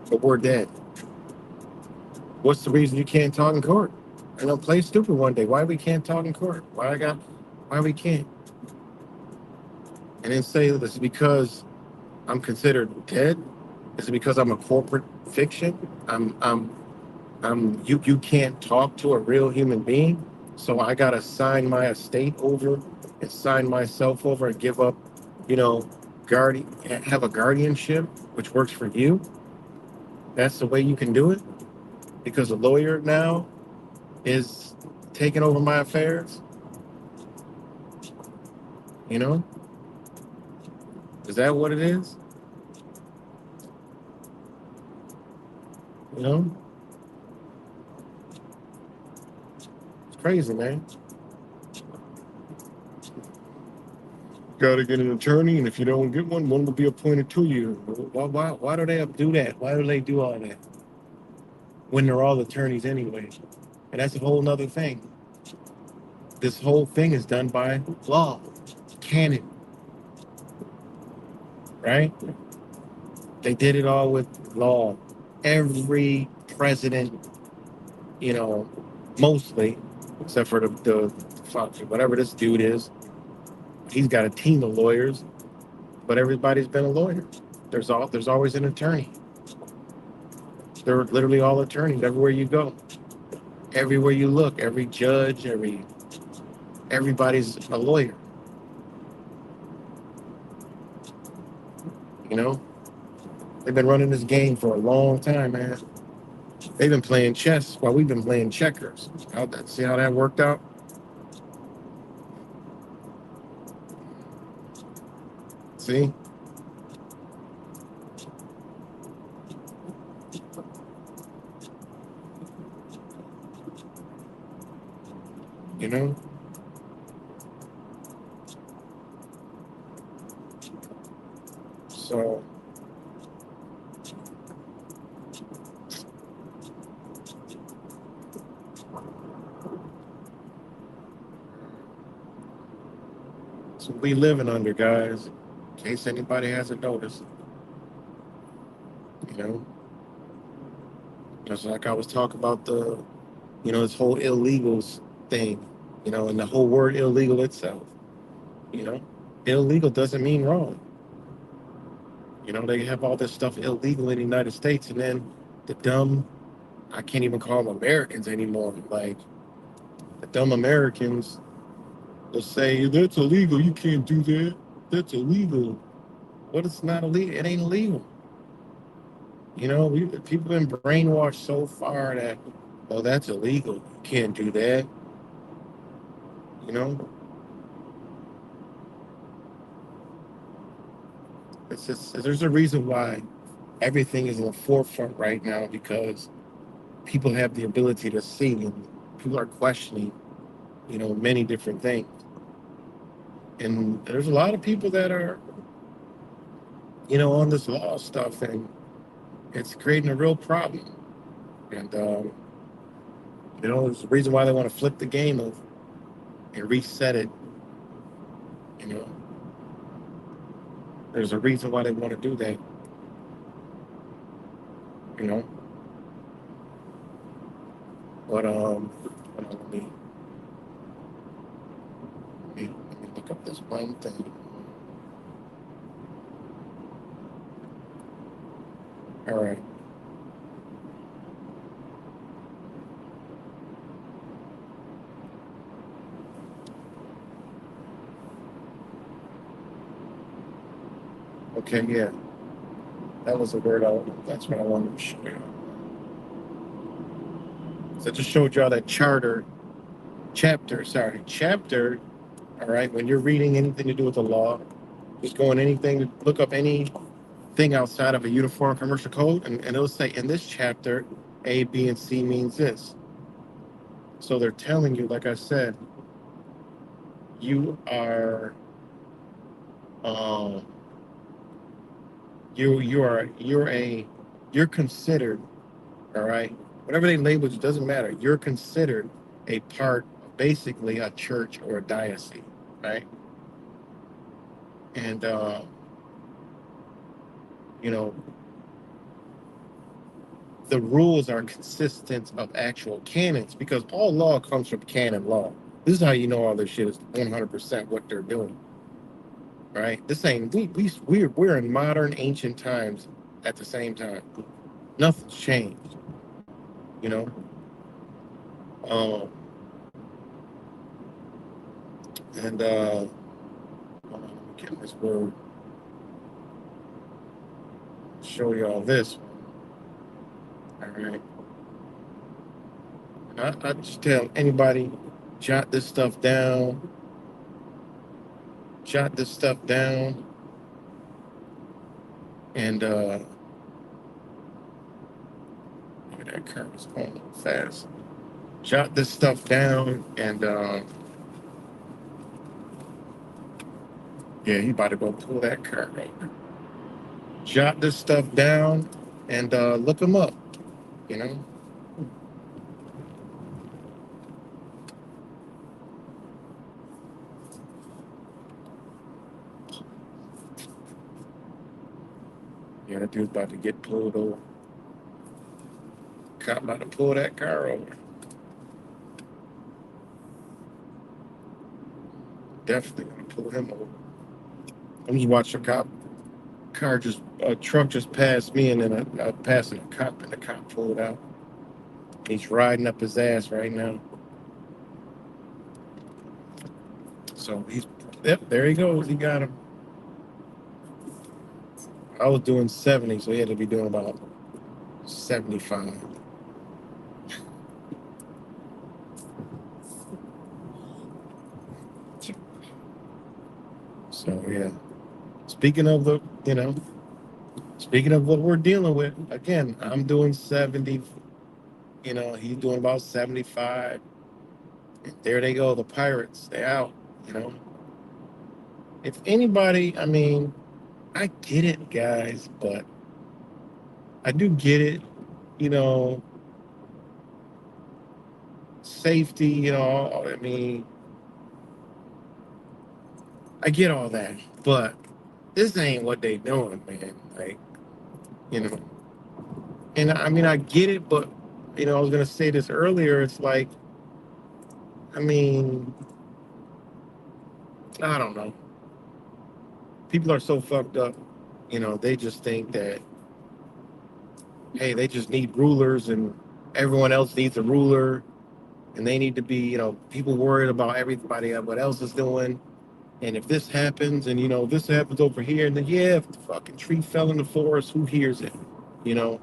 but we're dead. What's the reason you can't talk in court? And I'll play stupid one day. Why we can't talk in court? Why we can't? And then say this is because I'm considered dead? Is it because I'm a corporate fiction? You can't talk to a real human being, so I gotta sign my estate over and sign myself over and give up, you know, guardian have a guardianship which works for you. That's the way you can do it because a lawyer now is taking over my affairs. You know, is that what it is? You know, it's crazy, man. Got to get an attorney, and if you don't get one will be appointed to you. Why do they do that? Why do they do all that when they're all attorneys anyway? And that's a whole nother thing. This whole thing is done by law, canon, right? They did it all with law. Every president, you know, mostly, except for the whatever this dude is, he's got a team of lawyers, but everybody's been a lawyer. There's always an attorney. They're literally all attorneys everywhere you go, everywhere you look, every judge, everybody's a lawyer. You know, they've been running this game for a long time, man. They've been playing chess while we've been playing checkers. See how that worked out? See, you know. So So we living under, guys. In case anybody hasn't noticed, you know, just like I was talking about this whole illegals thing, and the whole word illegal itself, you know, illegal doesn't mean wrong. They have all this stuff illegal in the United States, and then the dumb, I can't even call them Americans anymore. Like the dumb Americans will say that's illegal. You can't do that. That's illegal. But it's not illegal. It ain't illegal. People been brainwashed so far that, oh, that's illegal. You can't do that. You know, it's just there's a reason why everything is in the forefront right now because people have the ability to see and people are questioning, many different things. And there's a lot of people that are, on this law stuff, and it's creating a real problem. And there's a reason why they want to flip the game over and reset it. You know, there's a reason why they want to do that. You know, but hold on, let me look up this one thing. All right. Okay, yeah, that was the word. That's what I wanted to show you. So I just showed y'all that chapter. All right, when you're reading anything to do with the law, just go in anything, look up anything outside of a uniform commercial code, and it'll say in this chapter, A, B, and C means this. So they're telling you, like I said, you are, um, you're considered, all right. Whatever they label you doesn't matter. You're considered a part, basically a church or a diocese, right? And you know, the rules are consistent of actual canons because all law comes from canon law. This is how you know all this shit is 100% what they're doing, right? This ain't we're in modern ancient times at the same time. Nothing's changed, you know. Um, and hold on, let me get this word. Show you all this. All right. I just tell anybody, jot this stuff down. Jot this stuff down, and that car was going fast. Jot this stuff down, and yeah, he about to go pull that car over. Jot this stuff down, and look them up. You know. Yeah, that dude's about to get pulled over. Cop about to pull that car over. Definitely gonna pull him over. I'm just watching a a truck just passed me, and then I passing a cop, and the cop pulled out. He's riding up his ass right now. So yep, there he goes. He got him. I was doing 70, so he had to be doing about 75. So yeah. Speaking of speaking of what we're dealing with, again, I'm doing 70, he's doing about 75. And there they go, the pirates. They out, you know. If anybody, I mean, I get it, guys, but I do get it, you know, safety, I mean, I get all that, but this ain't what they doing, man. Like, you know. And I mean, I get it, but I was gonna say this earlier. It's like, I mean, I don't know. People are so fucked up. They just think that, hey, they just need rulers, and everyone else needs a ruler, and they need to be, people worried about everybody what else is doing. And if this happens, and this happens over here, and then yeah, if the fucking tree fell in the forest, who hears it? You know,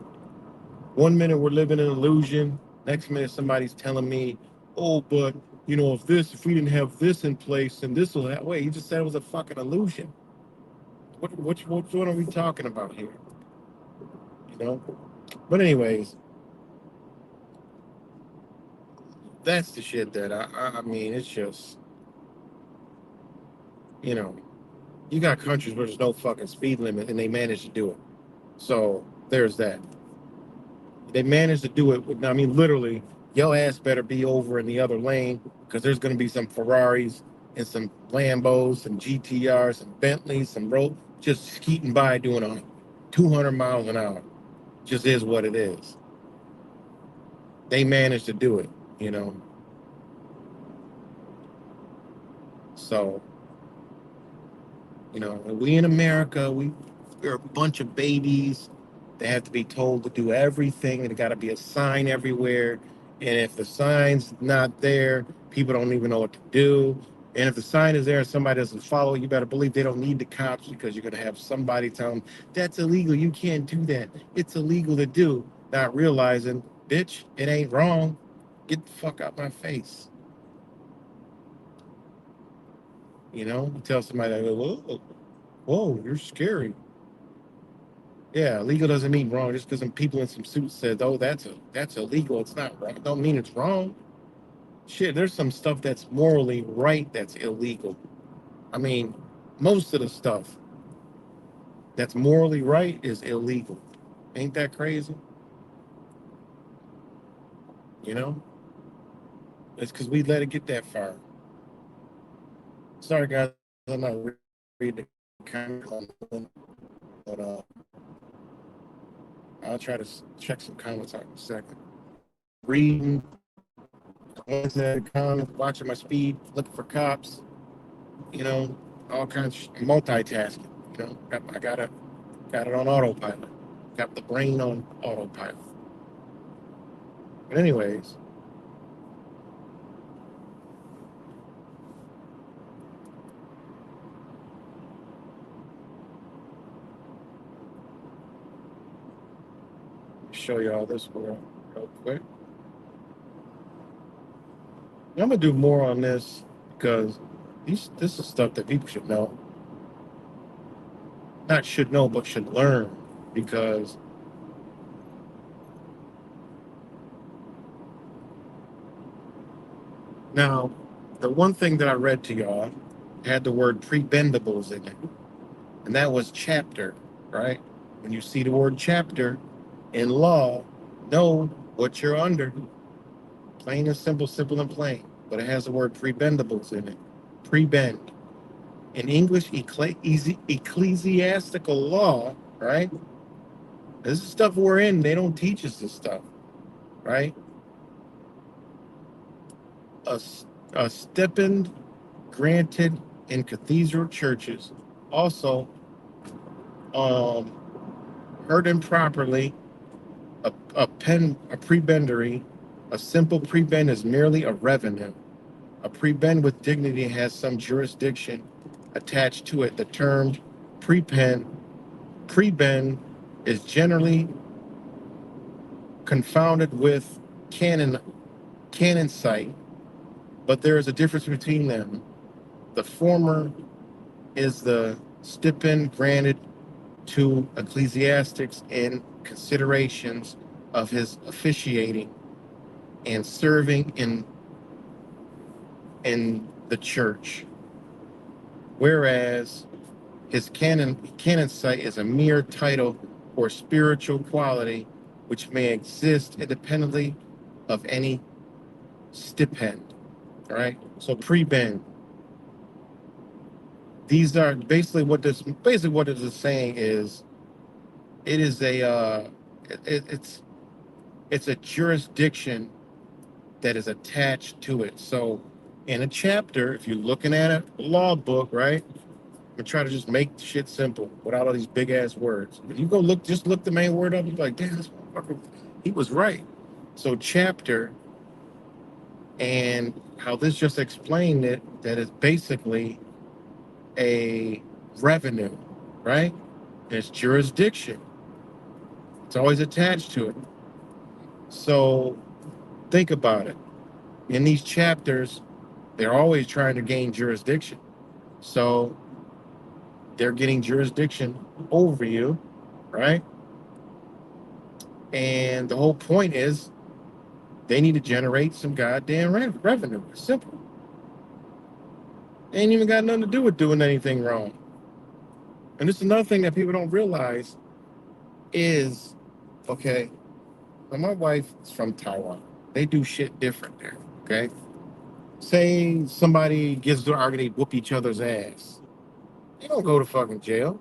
One minute we're living in illusion. Next minute somebody's telling me, oh, but if we didn't have this in place, and this will that way. You just said it was a fucking illusion. What are we talking about here? You know. But anyways, that's the shit that I mean. It's just you know, you got countries where there's no fucking speed limit, and they manage to do it. So there's that. They managed to do it. I mean, literally, your ass better be over in the other lane because there's going to be some Ferraris and some Lambos, some GTRs, some Bentleys, some road just skeeting by doing 200 miles an hour. Just is what it is. They managed to do it, you know. So, we in America, we're a bunch of babies. They have to be told to do everything, and there got to be a sign everywhere. And if the sign's not there, people don't even know what to do. And if the sign is there and somebody doesn't follow, you better believe they don't need the cops because you're going to have somebody tell them, that's illegal. You can't do that. It's illegal to do. Not realizing, bitch, it ain't wrong. Get the fuck out my face. You tell somebody, whoa, whoa, you're scary. Yeah, legal doesn't mean wrong. Just because some people in some suits said, "Oh, that's illegal," it's not wrong. Don't mean it's wrong. Shit, there's some stuff that's morally right that's illegal. I mean, most of the stuff that's morally right is illegal. Ain't that crazy? You know, it's because we let it get that far. Sorry, guys, I'm not reading the comments, but I'll try to check some comments out in a second. Reading, comments, watching my speed, looking for cops. you know, all kinds of multitasking. I got it on autopilot. Got the brain on autopilot. But anyways, show you all this real quick. I'm gonna do more on this because this is stuff that people should know. Not should know, but should learn because now the one thing that I read to y'all had the word prebendables in it, and that was chapter, right? When you see the word chapter in law, know what you're under. Plain and simple, simple and plain. But it has the word prebendables in it. Prebend. In English, ecclesiastical law, right? This is stuff we're in. They don't teach us this stuff, right? A, a stipend granted in cathedral churches. Also, heard improperly, a prebendery, a simple prebend is merely a revenue. A prebend with dignity has some jurisdiction attached to it. The term prebend is generally confounded with canon site, but there is a difference between them. The former is the stipend granted to ecclesiastics in considerations of his officiating and serving in the church, whereas his canon site is a mere title or spiritual quality which may exist independently of any stipend. All right. So prebend. These are basically what it is saying is it is it's a jurisdiction that is attached to it. So in a chapter, if you're looking at a law book, right? I'm try to just make shit simple without all these big ass words. If you go just look the main word up, you're like, damn, this motherfucker, he was right. So chapter and how this just explained it, that is basically a revenue, right? It's jurisdiction. It's always attached to it. So think about it. In these chapters, they're always trying to gain jurisdiction. So they're getting jurisdiction over you, right? And the whole point is they need to generate some goddamn revenue. It's simple. They ain't even got nothing to do with doing anything wrong. And this is another thing that people don't realize is, okay, my wife is from Taiwan. They do shit different there. Okay. Say somebody gets to argue, they whoop each other's ass. They don't go to fucking jail.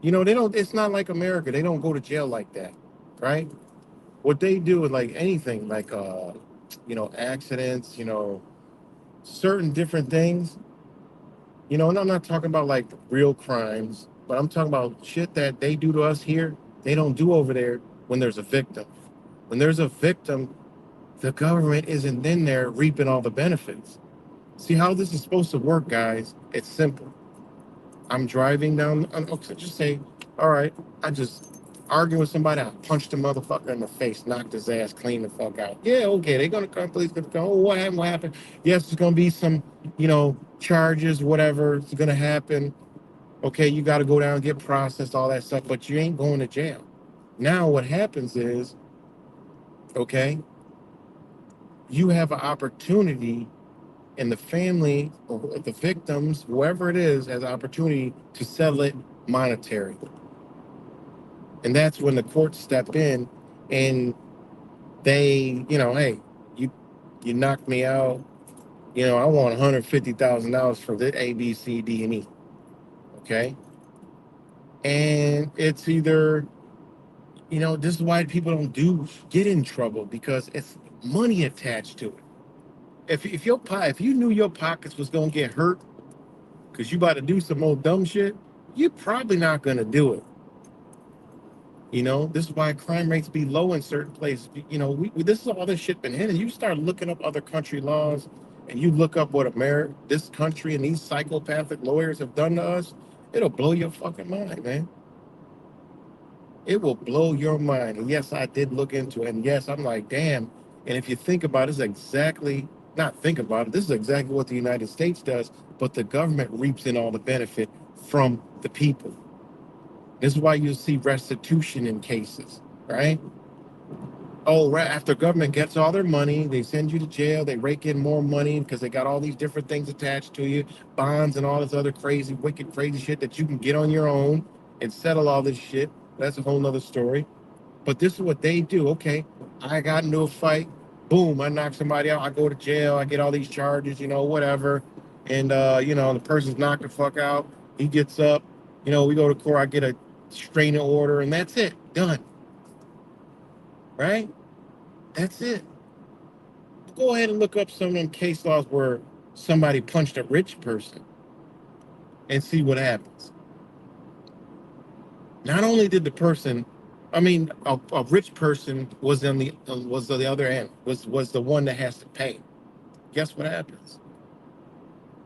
You know, they don't. It's not like America. They don't go to jail like that, right? What they do is like anything, like accidents. Certain different things. And I'm not talking about like real crimes, but I'm talking about shit that they do to us here. They don't do over there when there's a victim. When there's a victim, the government isn't in there reaping all the benefits. See how this is supposed to work, guys? It's simple. I'm driving down. Okay, just say, all right, I just arguing with somebody. I punched the motherfucker in the face, knocked his ass clean the fuck out. Yeah, okay, they're gonna come. Police gonna come. Oh, what happened? What happened? Yes, there's gonna be some, charges, whatever. It's gonna happen. Okay, you got to go down and get processed, all that stuff, but you ain't going to jail. Now, what happens is, okay, you have an opportunity, and the family or the victims, whoever it is, has an opportunity to settle it monetary. And that's when the courts step in and they, hey, you you knocked me out. I want $150,000 for the A, B, C, D, and E. Okay. And it's either, this is why people don't get in trouble because it's money attached to it. If you knew your pockets was gonna get hurt because you about to do some old dumb shit, you're probably not gonna do it. This is why crime rates be low in certain places. This is all this shit been hidden. You start looking up other country laws, and you look up what this country, and these psychopathic lawyers have done to us. It'll blow your fucking mind, man. It will blow your mind. And yes, I did look into it, and yes, I'm like, damn. And if you think about it, not think about it. This is exactly what the United States does, but the government reaps in all the benefit from the people. This is why you see restitution in cases, right? Oh, right after government gets all their money, they send you to jail, they rake in more money because they got all these different things attached to you, bonds and all this other crazy, wicked, crazy shit that you can get on your own and settle all this shit. That's a whole nother story. But this is what they do. Okay, I got into a fight, boom, I knock somebody out, I go to jail, I get all these charges, whatever. And the person's knocked the fuck out. He gets up, we go to court, I get a restraining order, and that's it. Done. Right? That's it. Go ahead and look up some of them case laws where somebody punched a rich person and see what happens. Not only did the person, I mean, a rich person was on the other end, was the one that has to pay. Guess what happens?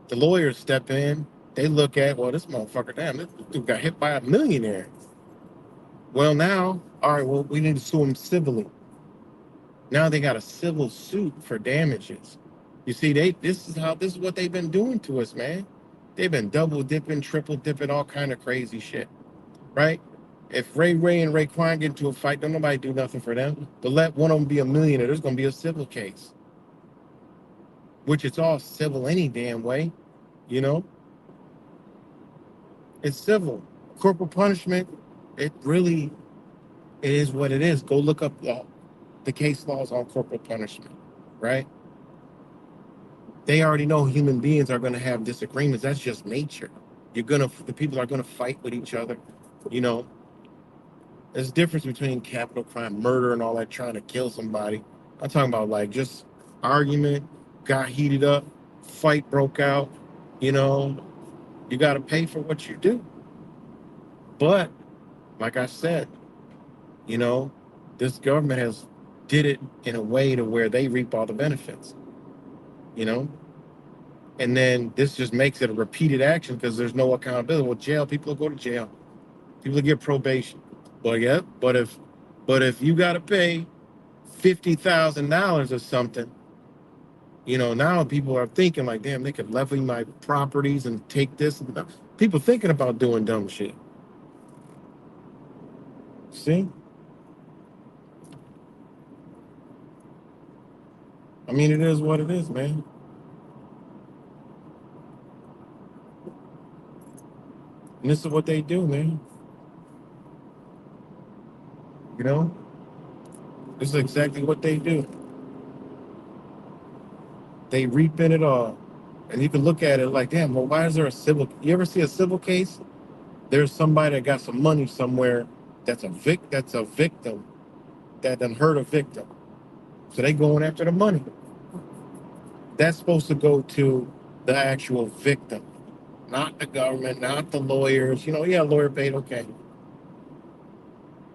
The lawyers step in. They look at, well, this motherfucker, damn, this dude got hit by a millionaire. Well, now, all right, well, we need to sue him civilly. Now they got a civil suit for damages. You see, this is what they've been doing to us, man. They've been double dipping, triple dipping, all kind of crazy shit, right? If Ray and Raekwon get into a fight, don't nobody do nothing for them. But let one of them be a millionaire, there's gonna be a civil case, which it's all civil any damn way, you know. It's civil. Corporal punishment, it is what it is. Go look up the case laws on corporal punishment, right? They already know human beings are going to have disagreements. That's just nature. The people are going to fight with each other. You know, there's a difference between capital crime, murder, and all that, trying to kill somebody. I'm talking about like just argument, got heated up, fight broke out. You know, you got to pay for what you do. But like I said, you know, this government has did it in a way to where they reap all the benefits. You know, and then this just makes it a repeated action because there's no accountability. Well, jail, people will go to jail. People will get probation. Well, yeah, but if you got to pay $50,000 or something, now people are thinking like, damn, they could levy my properties and take this. People thinking about doing dumb shit. See, I mean, it is what it is, man. And this is what they do, man. You know. This is exactly what they do. They reaping it all. And you can look at it like, damn, well, why is there a civil? You ever see a civil case? There's somebody that got some money somewhere that's a victim that done hurt a victim. So they going after the money. That's supposed to go to the actual victim, not the government, not the lawyers. You know, yeah, lawyer paid, okay.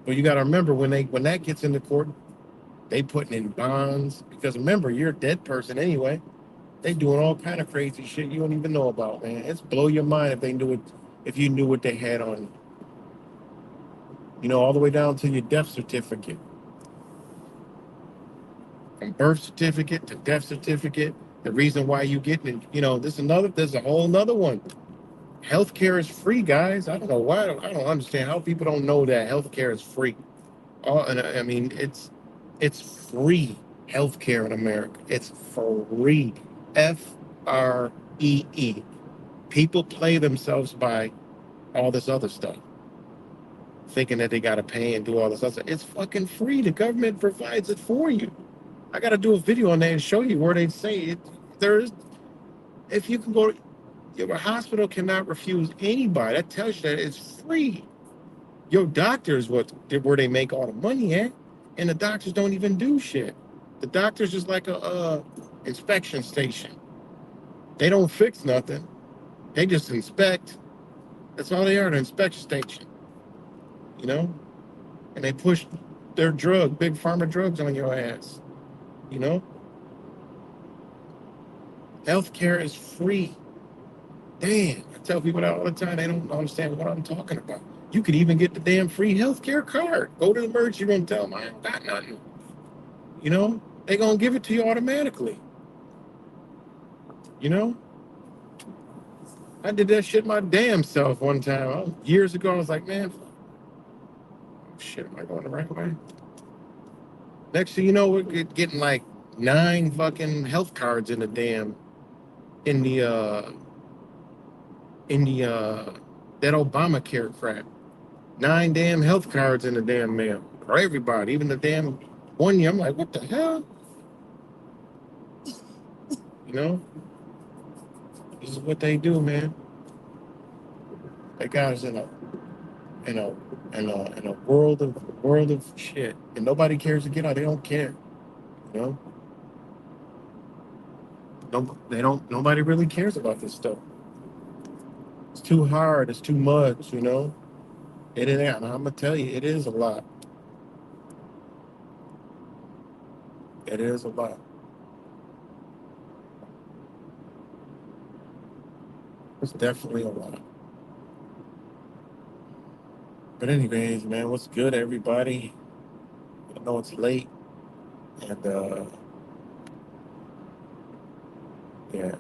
But you gotta remember when that gets into court, they putting in bonds because remember, you're a dead person anyway. They doing all kind of crazy shit you don't even know about, man. It's blow your mind if they knew it, if you knew what they had on you. You know, all the way down to your death certificate. From birth certificate to death certificate, the reason why you getting it, you know, there's a whole nother one. Healthcare is free, guys. I don't know why, I don't understand how people don't know that healthcare is free. And I mean, it's free healthcare in America. It's free. FREE. People play themselves by all this other stuff, thinking that they got to pay and do all this other stuff. It's fucking free. The government provides it for you. I got to do a video on that and show you where they say it. There's, if you can go, your hospital cannot refuse anybody. That tells you that it's free. Your doctors, where they make all the money at, and the doctors don't even do shit. The doctors is like a inspection station. They don't fix nothing. They just inspect. That's all they are, an inspection station. You know, and they push their big pharma drugs on your ass. You know, healthcare is free. Damn, I tell people that all the time. They don't understand what I'm talking about. You could even get the damn free healthcare card. Go to the emergency room and tell them I ain't got nothing. You know, they gonna give it to you automatically. You know, I did that shit my damn self one time. Years ago, I was like, man, shit, am I going the right way? Next thing you know, we're getting like 9 fucking health cards in the damn in the that Obamacare crap. 9 damn health cards in the damn mail for everybody, even the damn one year. I'm like, what the hell? You know, this is what they do, man. They got us in a in a world of shit, and nobody cares to get out. They don't care. You know, no, they don't. Nobody really cares about this stuff. It's too hard. It's too much. You know, it is. I'm gonna tell you, it is a lot. It is a lot. It's definitely a lot. But anyways, man, what's good, everybody? I know it's late, and yeah,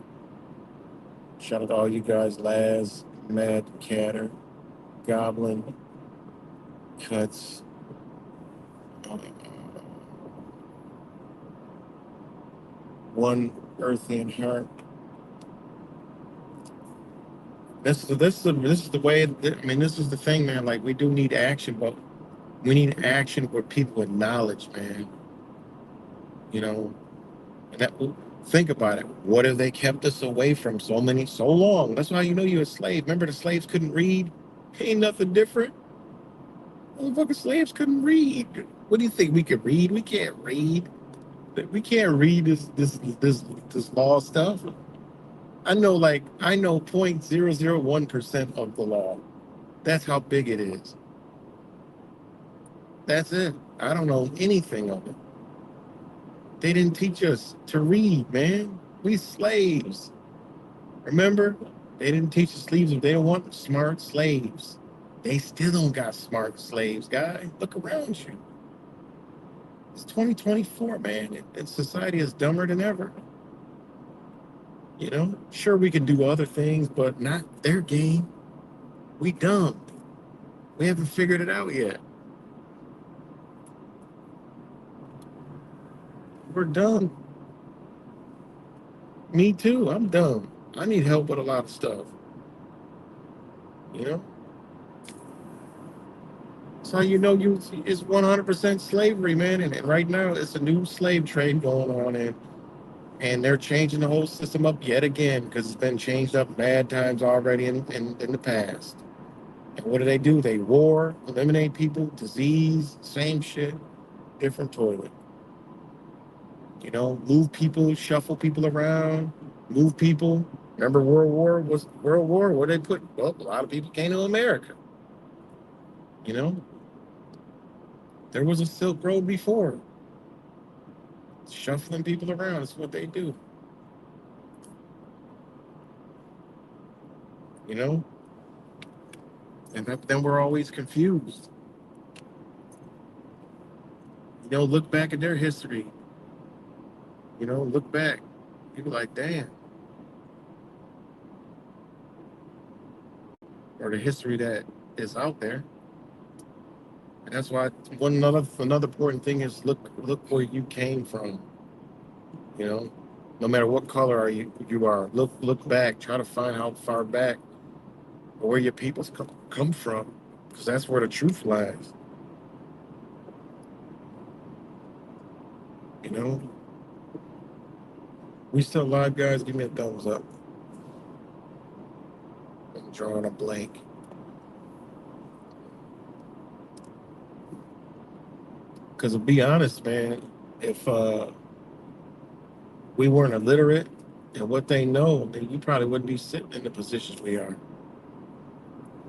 shout out to all you guys, Laz, Mad, Catter, Goblin, Cuts, uh, One Earthian Heart. This is the way. I mean, this is the thing, man. Like, we do need action, but we need action with people with knowledge, man. You know, and that. Think about it. What have they kept us away from so long? That's why you know you're a slave. Remember the slaves couldn't read? Ain't nothing different. Motherfucking slaves couldn't read. What do you think we could read? We can't read. We can't read this law stuff. I know 0.001% of the law. That's how big it is. That's it. I don't know anything of it. They didn't teach us to read, man. We slaves. Remember? They didn't teach the slaves if they don't want smart slaves. They still don't got smart slaves, guys. Look around you. It's 2024, man, and society is dumber than ever. You know, sure we can do other things, but not their game. We dumb. We haven't figured it out yet. We're dumb. Me too. I'm dumb. I need help with a lot of stuff. You know, So you know you it's 100% slavery, man. And right now it's a new slave trade going on, and they're changing the whole system up yet again because it's been changed up bad times already in the past. And what do? They war, eliminate people, disease, same shit, different toilet. You know, move people, shuffle people around, move people. Remember World War? Where they put? Well, a lot of people came to America. You know, there was a Silk Road before. Shuffling people around is what they do. You know, and then we're always confused. You know, look back at their history. You know, look back. People like, damn, or the history that is out there. And that's why another important thing is look where you came from. You know, no matter what color you are, look back. Try to find how far back or where your peoples come from, because that's where the truth lies. You know, we still live, guys. Give me a thumbs up. I'm drawing a blank. Because to be honest, man, if we weren't illiterate in what they know, then you probably wouldn't be sitting in the positions we are.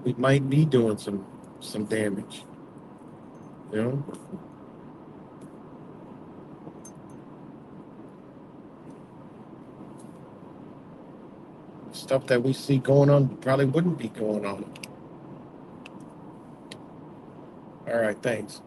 We might be doing some damage. You know, stuff that we see going on probably wouldn't be going on. All right, thanks.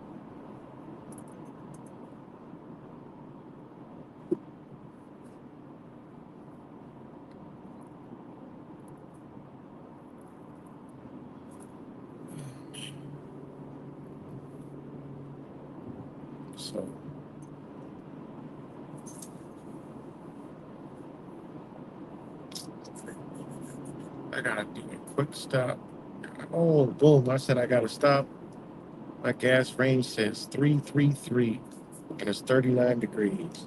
So I gotta do a quick stop. Oh, boom! I said I gotta stop. My gas range says 333, and it's 39 degrees.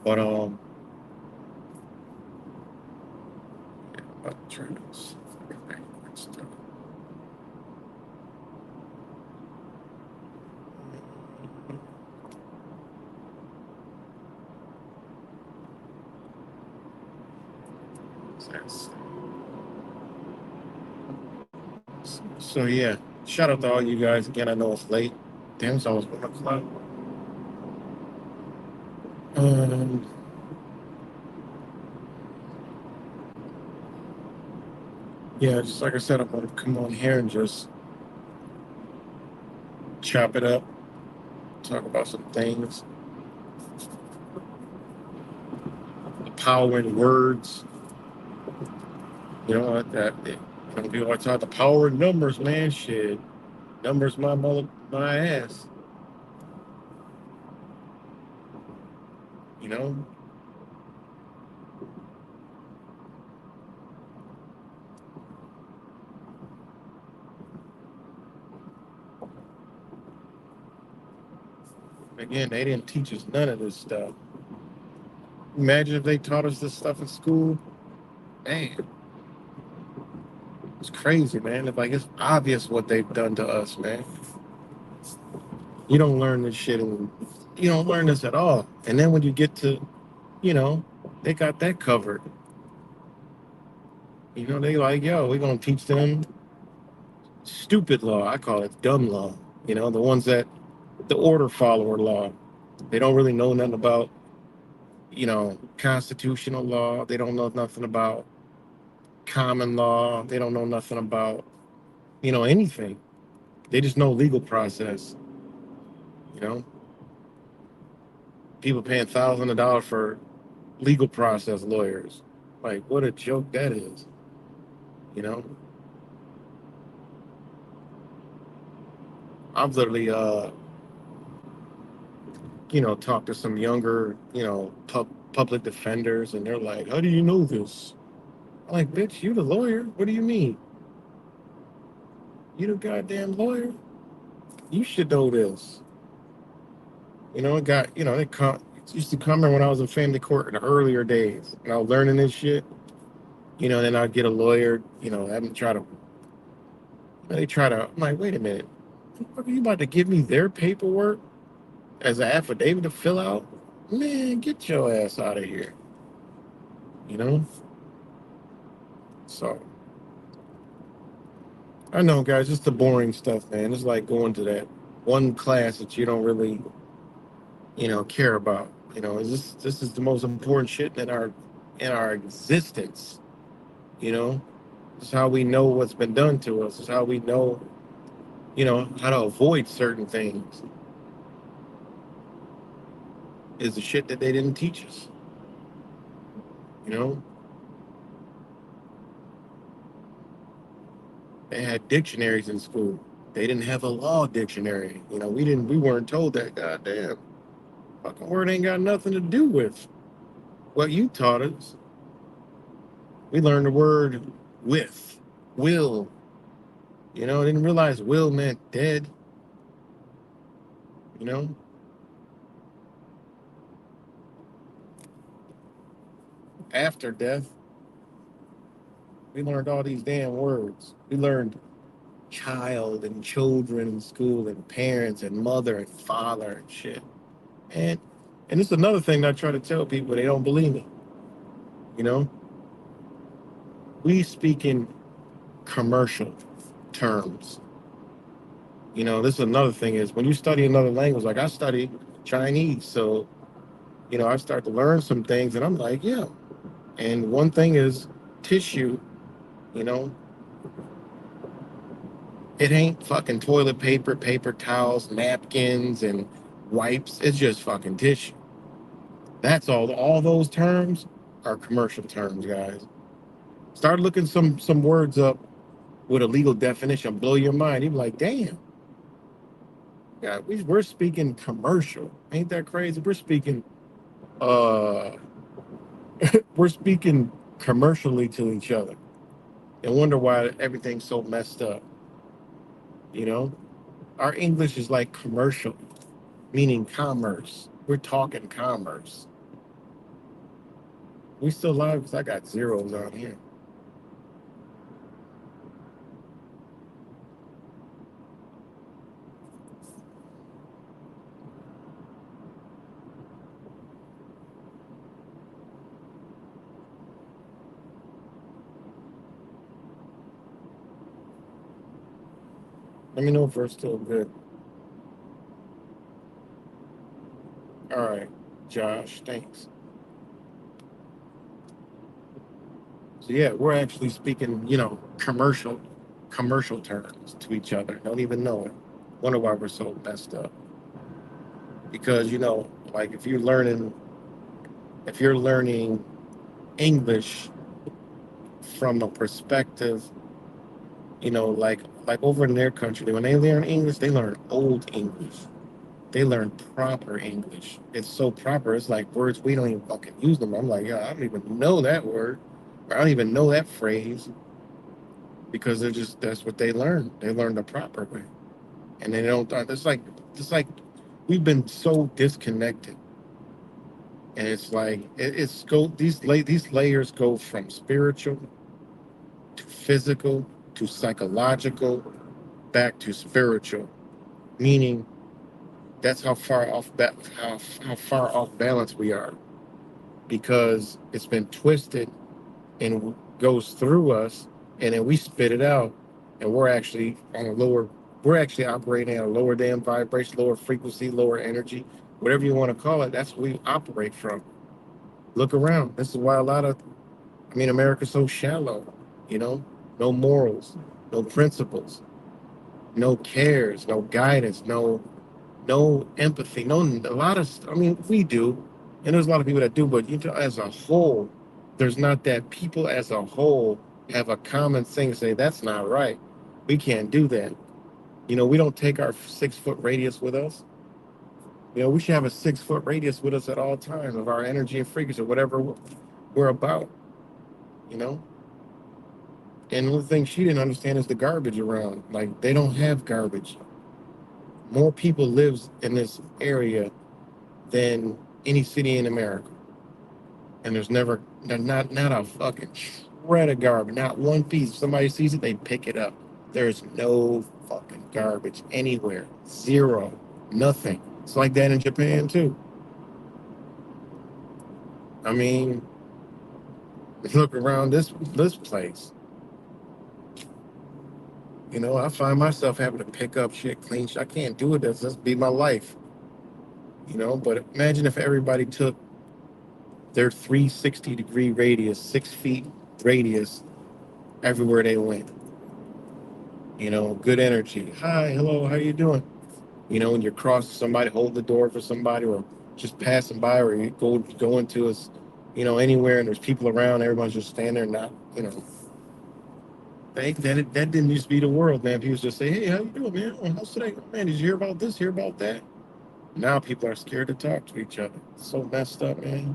But I'll try this. Okay, quick stop. So yeah, shout out to all you guys again. I know it's late. Damn, it's almost 1 o'clock. Um, yeah, just like I said, I'm gonna come on here and just chop it up, talk about some things. The power in words. You know some people are talking the power in numbers, man. Shit, numbers, my ass. You know, again, they didn't teach us none of this stuff. Imagine if they taught us this stuff in school. Man, it's crazy, man. It's like it's obvious what they've done to us, man. You don't learn this shit, and you don't learn this at all. And then when you get to, you know, they got that covered. You know, they like, yo, we're gonna teach them stupid law. I call it dumb law. You know, the ones that the order follower law. They don't really know nothing about, constitutional law. They don't know nothing about common law. They don't know nothing about, anything. They just know legal process. You know, people paying thousands of dollars for legal process lawyers. Like, what a joke that is. You know, I've literally talk to some younger, public defenders, and they're like, "How do you know this?" I'm like, "Bitch, you the lawyer? What do you mean? You the goddamn lawyer? You should know this." It got, it used to come in when I was in family court in the earlier days, and I was learning this shit. Then I'd get a lawyer, have them try to, they try to. I'm like, wait a minute, are you about to give me their paperwork as an affidavit to fill out? Man, get your ass out of here. You know. So I know, guys, it's the boring stuff, man. It's like going to that one class that you don't really, care about. This is the most important shit in our existence. You know, it's how we know what's been done to us. It's how we know, how to avoid certain things. Is the shit that they didn't teach us. You know, they had dictionaries in school. They didn't have a law dictionary. We weren't told that. Goddamn, fucking word ain't got nothing to do with what you taught us. We learned the word with, will. I didn't realize will meant dead. You know, after death, we learned all these damn words. We learned child and children in school and parents and mother and father and shit. And and it's another thing that I try to tell people, they don't believe me. You know, we speak in commercial terms. This is another thing is when you study another language, like I study Chinese, so I start to learn some things, and I'm like, yeah. And one thing is tissue. You know, it ain't fucking toilet paper, paper towels, napkins, and wipes. It's just fucking tissue. That's all. All those terms are commercial terms, guys. Start looking some words up with a legal definition. Blow your mind. You're like, damn. Yeah, we're speaking commercial. Ain't that crazy? Uh we're speaking commercially to each other. And wonder why everything's so messed up. You know? Our English is like commercial, meaning commerce. We're talking commerce. We still live because I got zeros on here. Let me know if we're still good. All right, Josh, thanks. So yeah, we're actually speaking, commercial terms to each other. Don't even know it. Wonder why we're so messed up. Because like if you're learning English from a perspective, like over in their country, when they learn English, they learn old English. They learn proper English. It's so proper. It's like words we don't even fucking use them. I'm like, yeah, I don't even know that word. Or I don't even know that phrase because that's what they learn. They learn the proper way, and they don't. It's like we've been so disconnected, and it's like it's go these layers go from spiritual to physical to psychological back to spiritual, meaning that's how far off balance we are because it's been twisted and goes through us, and then we spit it out, and we're actually operating at a lower damn vibration, lower frequency, lower energy, whatever you want to call it. That's what we operate from. Look around. This is why America's so shallow. You know, no morals, no principles, no cares, no guidance, no empathy, no a lot of. We do, and there's a lot of people that do, but as a whole, there's not that. People as a whole have a common thing to say that's not right. We can't do that. We don't take our 6 foot radius with us. We should have a 6 foot radius with us at all times of our energy and frequency or whatever we're about. You know. And the thing she didn't understand is the garbage around. Like they don't have garbage. More people lives in this area than any city in America, and there's not a fucking shred of garbage, not one piece. If somebody sees it, they pick it up. There's no fucking garbage anywhere. Zero, nothing. It's like that in Japan too. I mean, look around this place. I find myself having to pick up shit, clean shit. I can't do it. That's just be my life. But imagine if everybody took their 360-degree radius, 6 feet radius everywhere they went. Good energy. Hi, hello, how you doing? When you're crossing somebody, hold the door for somebody, or just passing by, or you go into us, anywhere, and there's people around, everyone's just standing there, not, that didn't used to be the world, man. People just say, hey, how you doing, man? Oh, how's today? Oh, man, did you hear about this? Hear about that? Now people are scared to talk to each other. It's so messed up, man.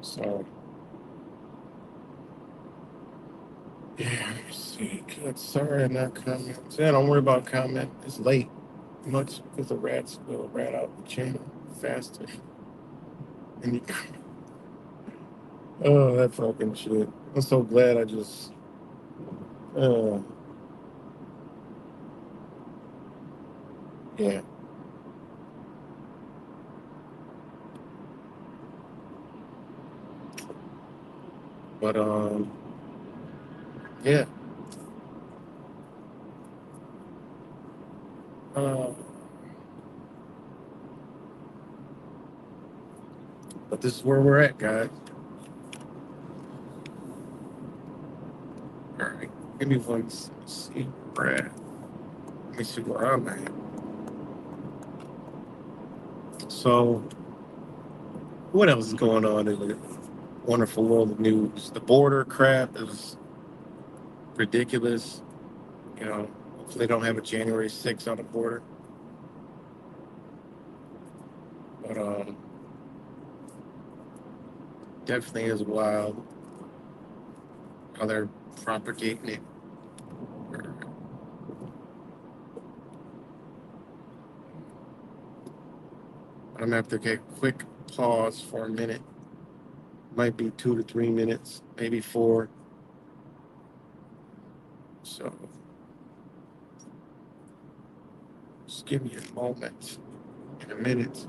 So, yeah, let me see. Good. Sorry, I'm not commenting. Yeah, don't worry about comment. It's late. Much because the rats will rat out the channel faster. And oh, that fucking shit. I'm so glad I just. Uh, yeah. But yeah. Uh, but this is where we're at, guys. All right. Give me one. Let's see where we're at. Let me see where I'm at. So, what else is going on in the wonderful world of news? The border crap is ridiculous. Hopefully they don't have a January 6th on the border. But definitely is wild how they're propagating it. I'm gonna have to take a quick pause for a minute. Might be 2 to 3 minutes, maybe 4. So just give me a moment in a minute.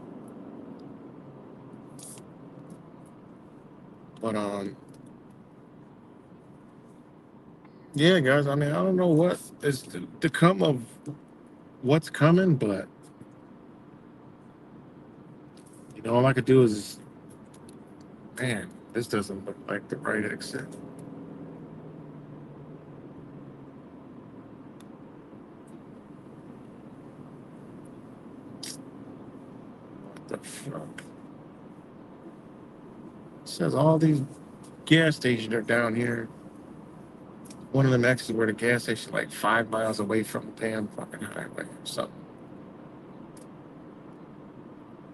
But yeah, guys. I mean, I don't know what is to come of what's coming, but all I could do is, man, this doesn't look like the right exit. What the fuck? It says all these gas stations are down here. One of them actually where the gas station like 5 miles away from the damn fucking highway or something.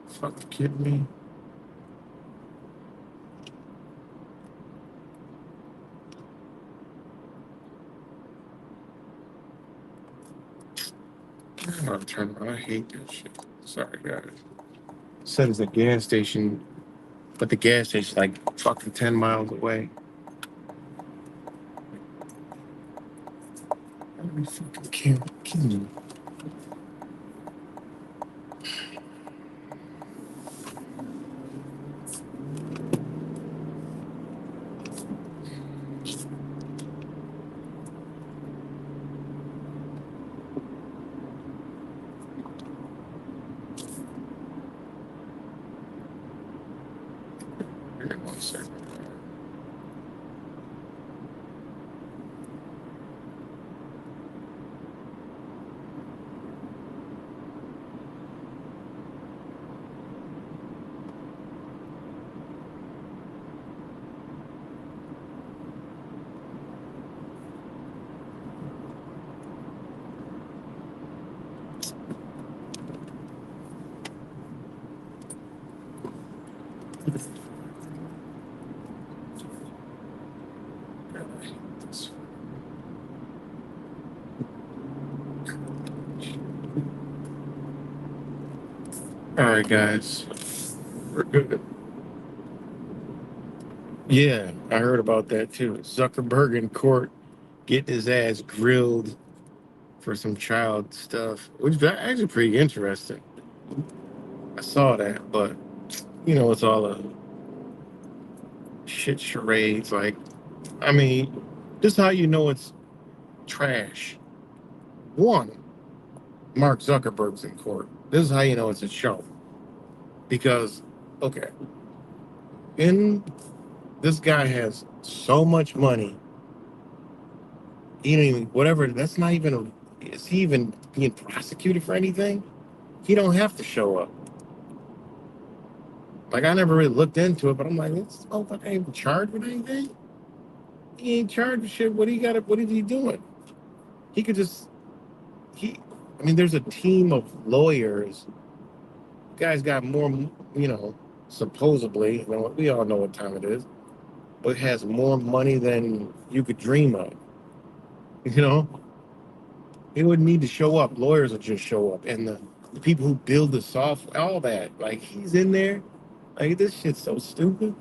Fucking kidding me? I'm gonna turn around. I hate this shit. Sorry, guys. It says a gas station, but the gas station's like fucking 10 miles away. Let me fucking kill me. Here, 1 second. All right, guys, we're good. Yeah, I heard about that too. Zuckerberg in court getting his ass grilled for some child stuff, which is actually pretty interesting. I saw that, but it's all a shit charades. Like, I mean, this is how you know it's trash. One, Mark Zuckerberg's in court. This is how you know it's a show. Because, okay, in this guy has so much money. He don't even whatever. That's not even a. Is he even being prosecuted for anything? He don't have to show up. Like I never really looked into it, but I'm like, this motherfucker ain't even charged with anything. He ain't charged with shit. What he got? What is he doing? He could just he. I mean, there's a team of lawyers. Guy's got more, supposedly. We all know what time it is, but has more money than you could dream of. You know, he wouldn't need to show up. Lawyers would just show up, and the people who build the software, all that. Like he's in there. Like this shit's so stupid.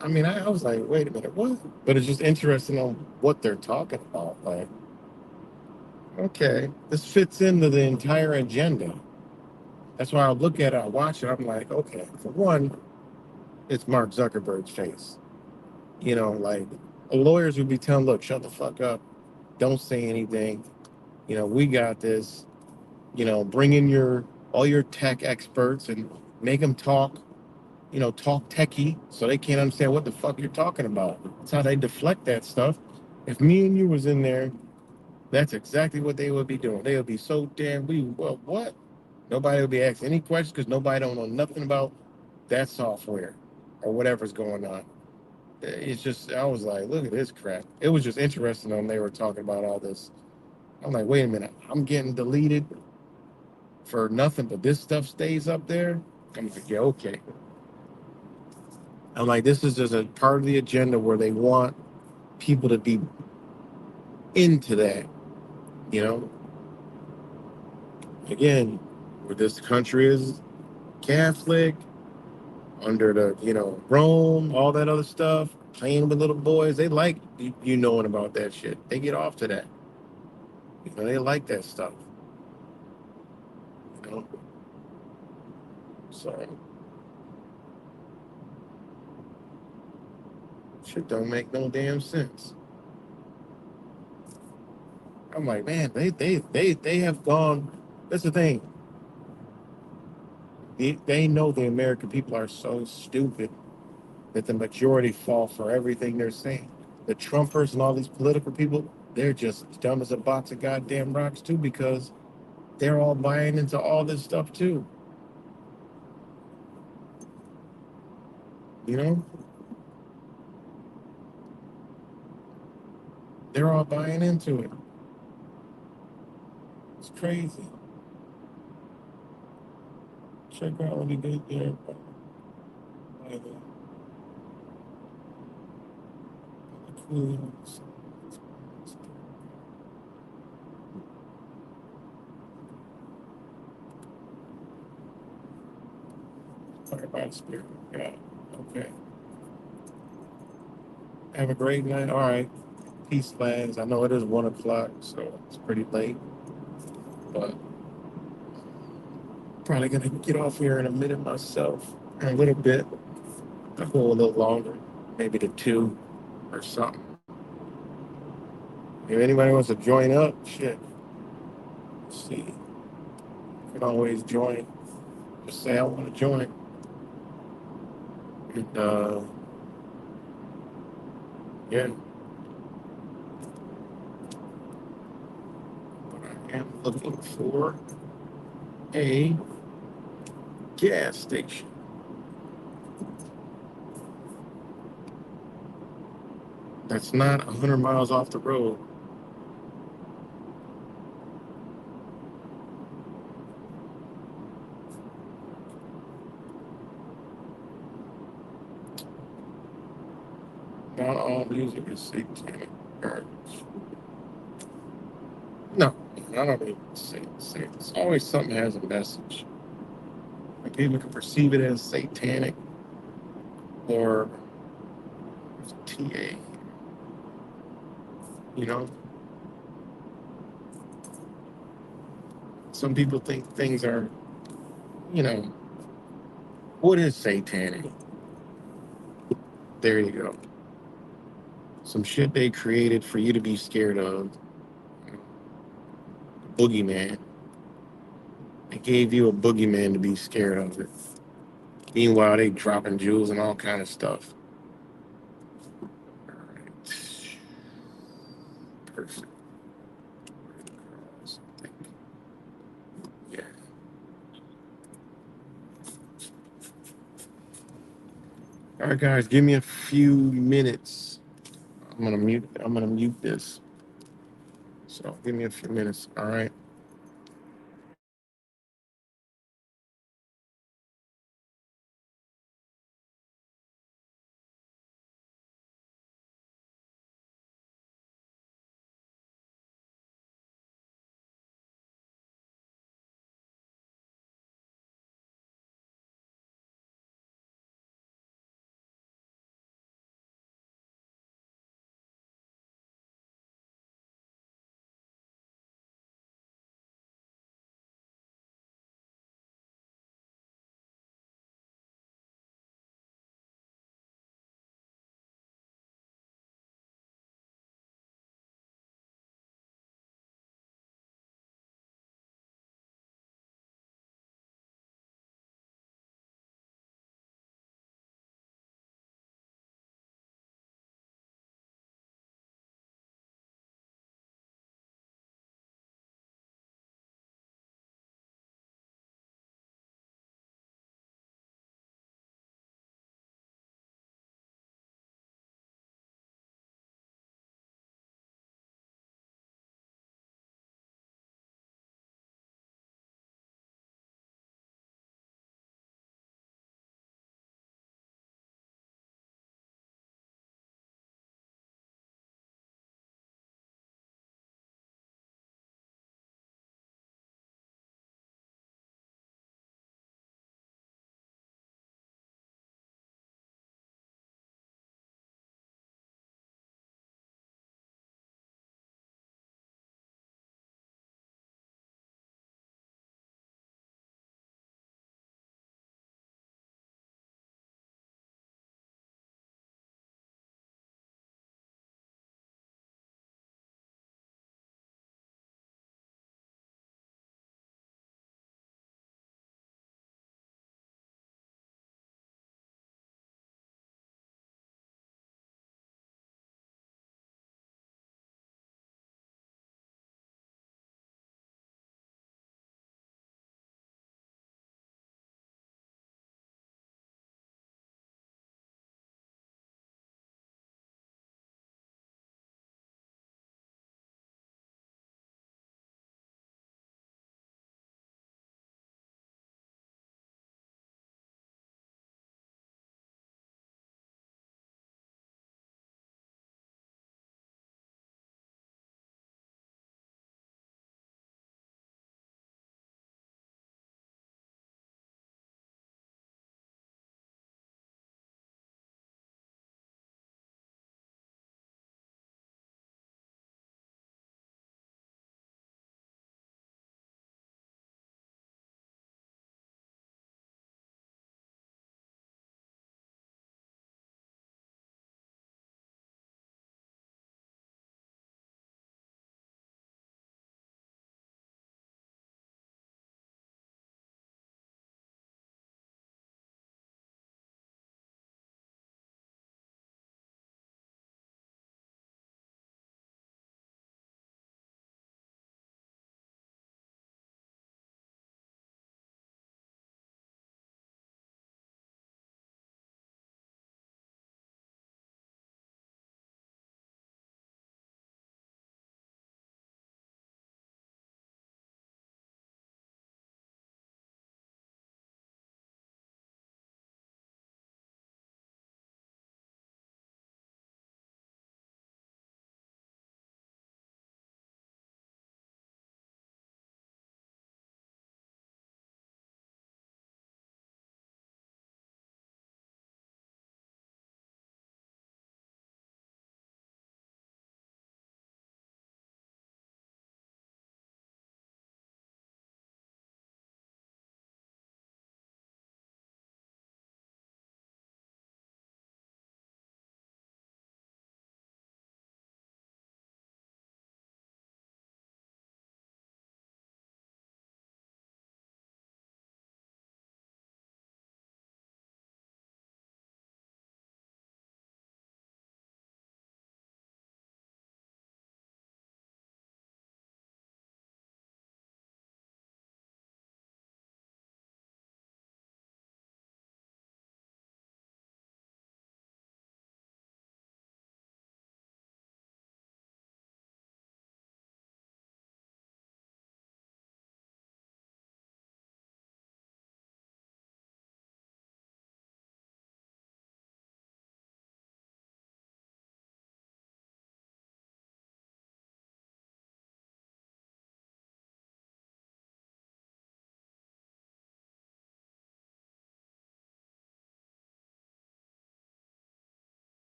I mean, I was like, wait a minute, what? But it's just interesting on what they're talking about. Like, okay, this fits into the entire agenda. That's why I look at it, I watch it, I'm like, okay, for one, it's Mark Zuckerberg's face. Like lawyers would be telling, look, shut the fuck up, don't say anything. We got this. Bring in your all your tech experts and make them talk. Talk techie so they can't understand what the fuck you're talking about. That's how they deflect that stuff. If me and you was in there, that's exactly what they would be doing. They would be so damn well, what? Nobody would be asking any questions because nobody don't know nothing about that software or whatever's going on. It's just I was like, look at this crap. It was just interesting when they were talking about all this. I'm like, wait a minute, I'm getting deleted for nothing, but this stuff stays up there. I'm like, yeah, okay. I'm like, this is just a part of the agenda where they want people to be into that, you know. Again, where this country is Catholic, under the, Rome, all that other stuff, playing with little boys. They like you knowing about that shit. They get off to that. They like that stuff. You know. So shit don't make no damn sense. I'm like, man, they have gone. That's the thing. They know the American people are so stupid that the majority fall for everything they're saying. The Trumpers and all these political people, they're just dumb as a box of goddamn rocks too, because they're all buying into all this stuff too. You know, they're all buying into it. It's crazy. Check out what he did there. Talk about spirit. Yeah. Okay. Have a great night. All right. Peace, lads. I know it is 1 o'clock, so it's pretty late, but probably gonna get off here in a minute myself. In a little bit. I'll go a little longer, maybe to 2 or something. If anybody wants to join up, shit. Let's see. You can always join. Just say I want to join. And yeah, but I am looking for a gas station that's not 100 miles off the road. Not all music is satanic. Or, no, I don't even say it's always something that has a message. Like people can perceive it as satanic or TA. You know, some people think things are, you know, what is satanic? There you go. Some shit they created for you to be scared of. You know, boogeyman. They gave you a boogeyman to be scared of it. Meanwhile, they dropping jewels and all kind of stuff. All right. Perfect. Yeah. All right, guys, give me a few minutes. I'm gonna mute this. So give me a few minutes. All right.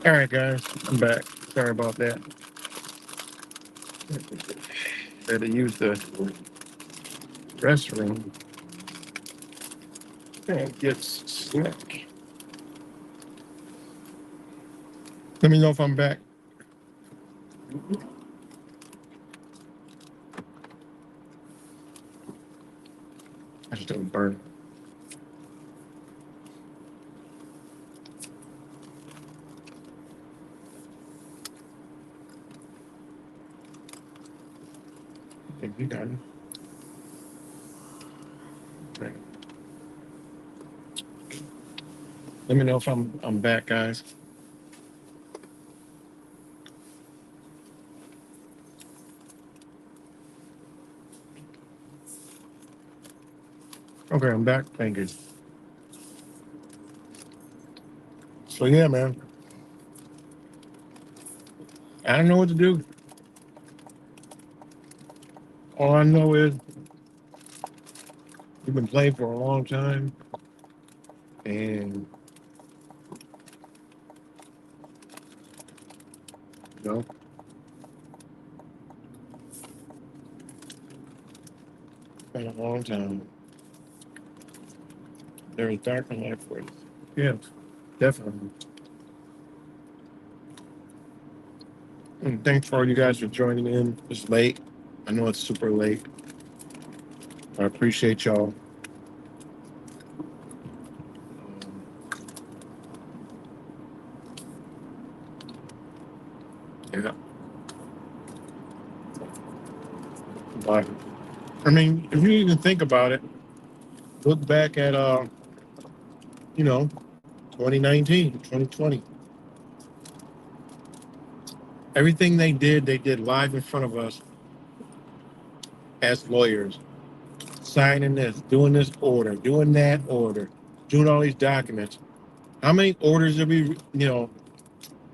All right, guys, I'm back. Sorry about that. Had to use the restroom and get snack. Let me know if I'm back. I just don't burn. I think you got it. Right. Let me know if I'm back, guys. Okay, I'm back. Thank you. So yeah, man. I don't know what to do. All I know is we've been playing for a long time, and you know, it's been a long time. There is dark and light for us. Yes, definitely. And thanks for all you guys for joining in. It's late. I know it's super late. I appreciate y'all. Yeah. But I mean, if you even think about it, look back at you know, 2019, 2020. Everything they did live in front of us as lawyers, signing this, doing this order, doing that order, doing all these documents. How many orders did we,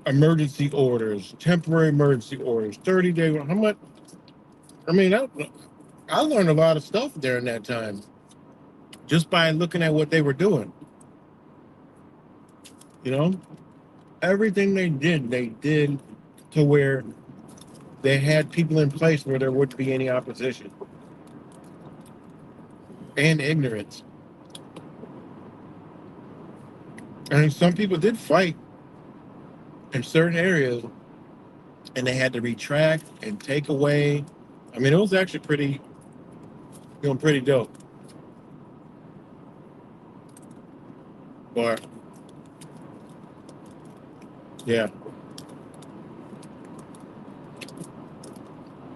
emergency orders, temporary emergency orders, 30-day? How much? I mean, I learned a lot of stuff during that time just by looking at what they were doing. You know, everything they did to where they had people in place where there wouldn't be any opposition and ignorance. And some people did fight in certain areas, and they had to retract and take away. I mean, it was actually pretty dope. But yeah,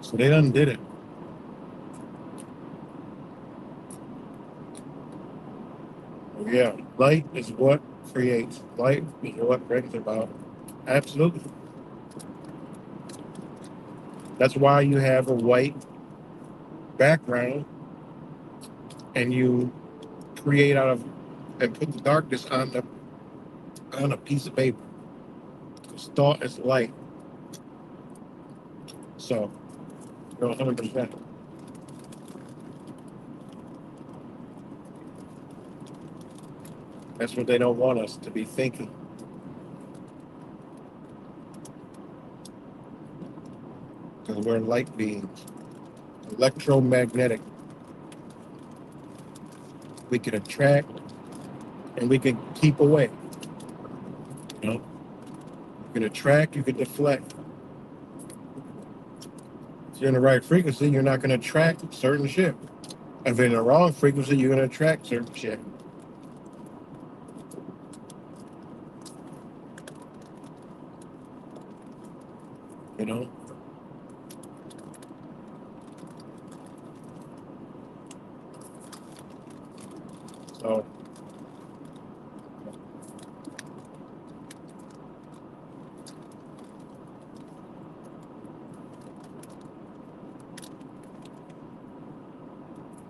so they done did it. Yeah, light is what creates. Light is what brings about. Absolutely. That's why you have a white background and you create out of and put the darkness on a piece of paper. It's thought is light. So, 100%. That's what they don't want us to be thinking. Because we're light beings, electromagnetic. We can attract and we can keep away. You know, you can attract, you can deflect. If you're in the right frequency, you're not going to attract certain shit. If you're in the wrong frequency, you're going to attract certain shit. You know? So,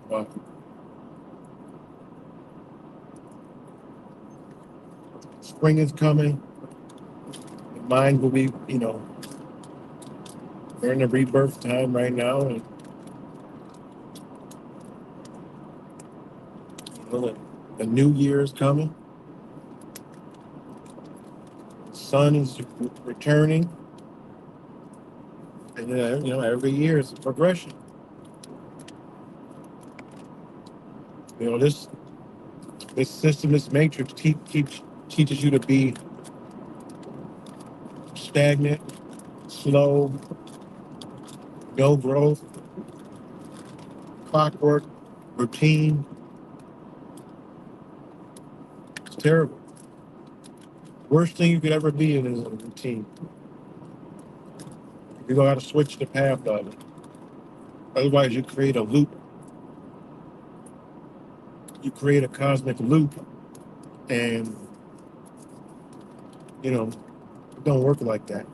well, spring is coming. The mind will be, we're in the rebirth time right now. And the new year is coming. sun is returning, and every year it's a progression. This system, this matrix, teaches you to be stagnant, slow, no growth, clockwork, routine. It's terrible. Worst thing you could ever be in is a routine. You got to switch the path of it. Otherwise, you create a loop. You create a cosmic loop, and it don't work like that.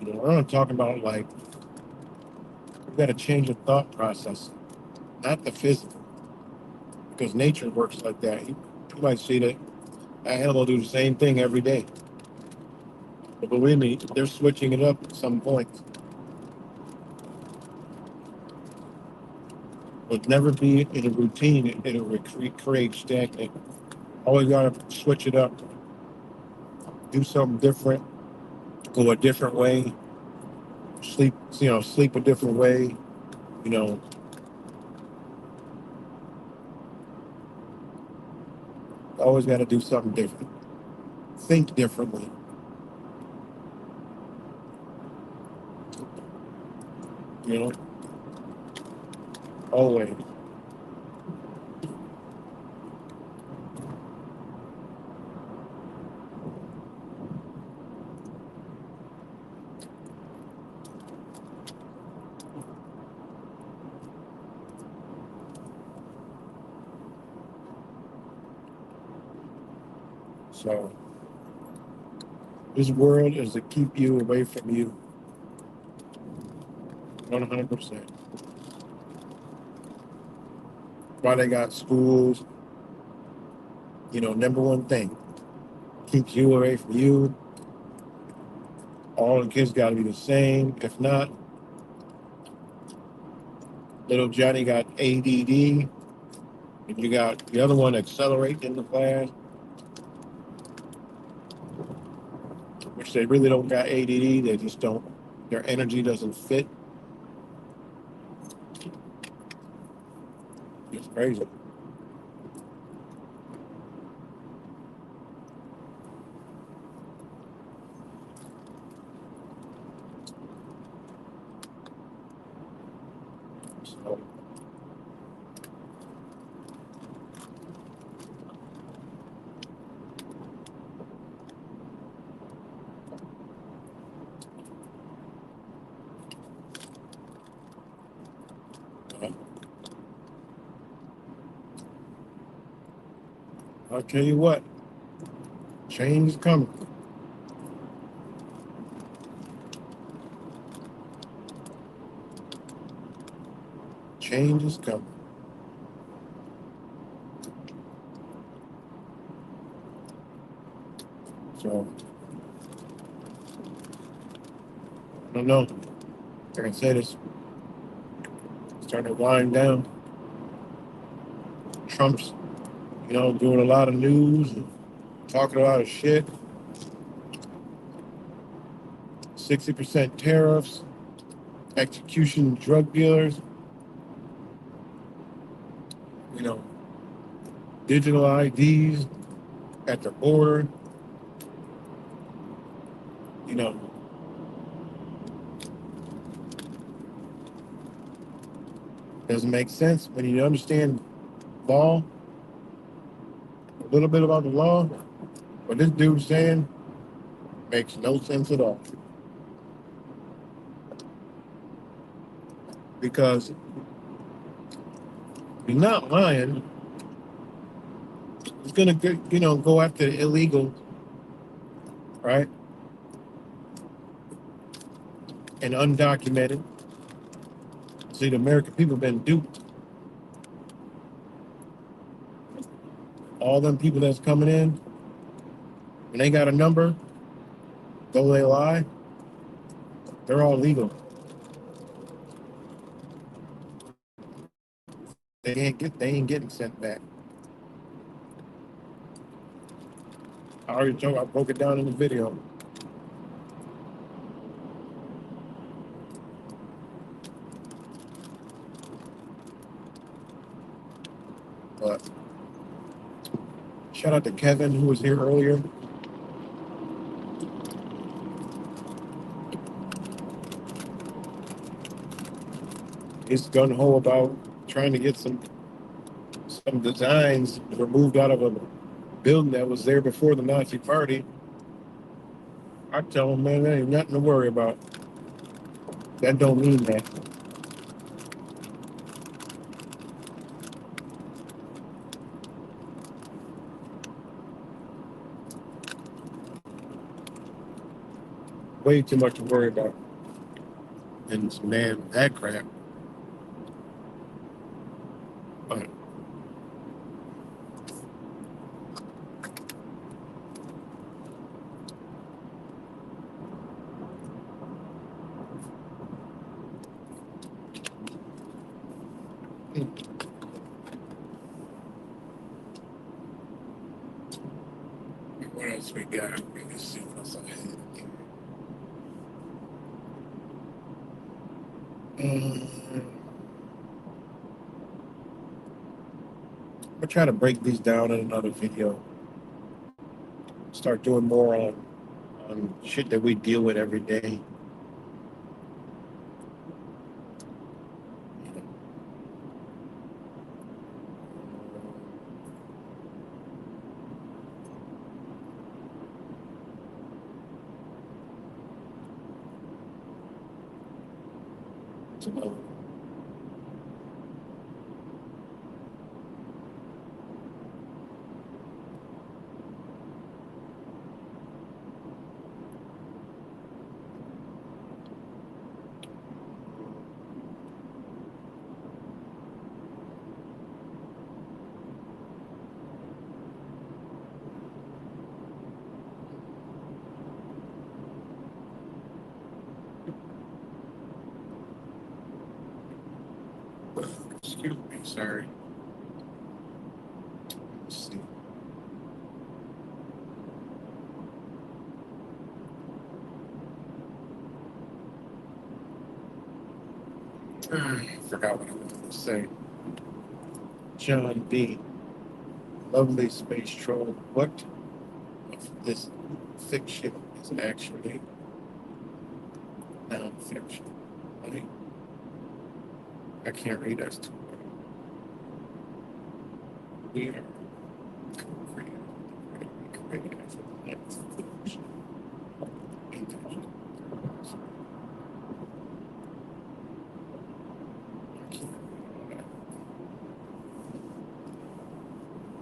I'm talking about like you got to change the thought process, not the physical, because nature works like that. You might see that animals do the same thing every day, but believe me, they're switching it up at some point. But never be in a routine. It'll create stagnant. Always got to switch it up, do something different, go a different way, sleep a different way. You know, always got to do something different. Think differently. You know, always. So this world is to keep you away from you, 100%. Why they got schools? Number one thing keeps you away from you. All the kids got to be the same. If not, little Johnny got ADD, and you got the other one accelerating in the class, which they really don't got ADD. They just don't. Their energy doesn't fit. It's crazy. So, uh, I'll tell you what, change is coming. Change is coming. So, I don't know. Like I said, it's starting to wind down. Trump's, doing a lot of news and talking a lot of shit. 60% tariffs, execution drug dealers, you know, digital IDs at the border. You know, doesn't make sense when you understand law, a little bit about the law. What this dude's saying makes no sense at all. Because he's not lying. He's gonna go after the illegal, right? And undocumented. See, the American people have been duped. All them people that's coming in, when they got a number, though they lie, they're all legal. They ain't getting sent back. I already told you, I broke it down in the video. But shout out to Kevin who was here earlier. He's gun ho about trying to get some designs removed out of a building that was there before the Nazi Party. I tell him, man, there ain't nothing to worry about. That don't mean that. Way too much to worry about. And man, that crap. But what else we got? Let's see what's ahead. I'll try to break these down in another video. Start doing more on shit that we deal with every day. So, excuse me, sorry. Let's see. I forgot what I wanted to say. John B. Lovely space troll. What if this fiction is actually non-fiction? Right? I can't read us too well. We are co-creative. Creative as a next fiction. Intention.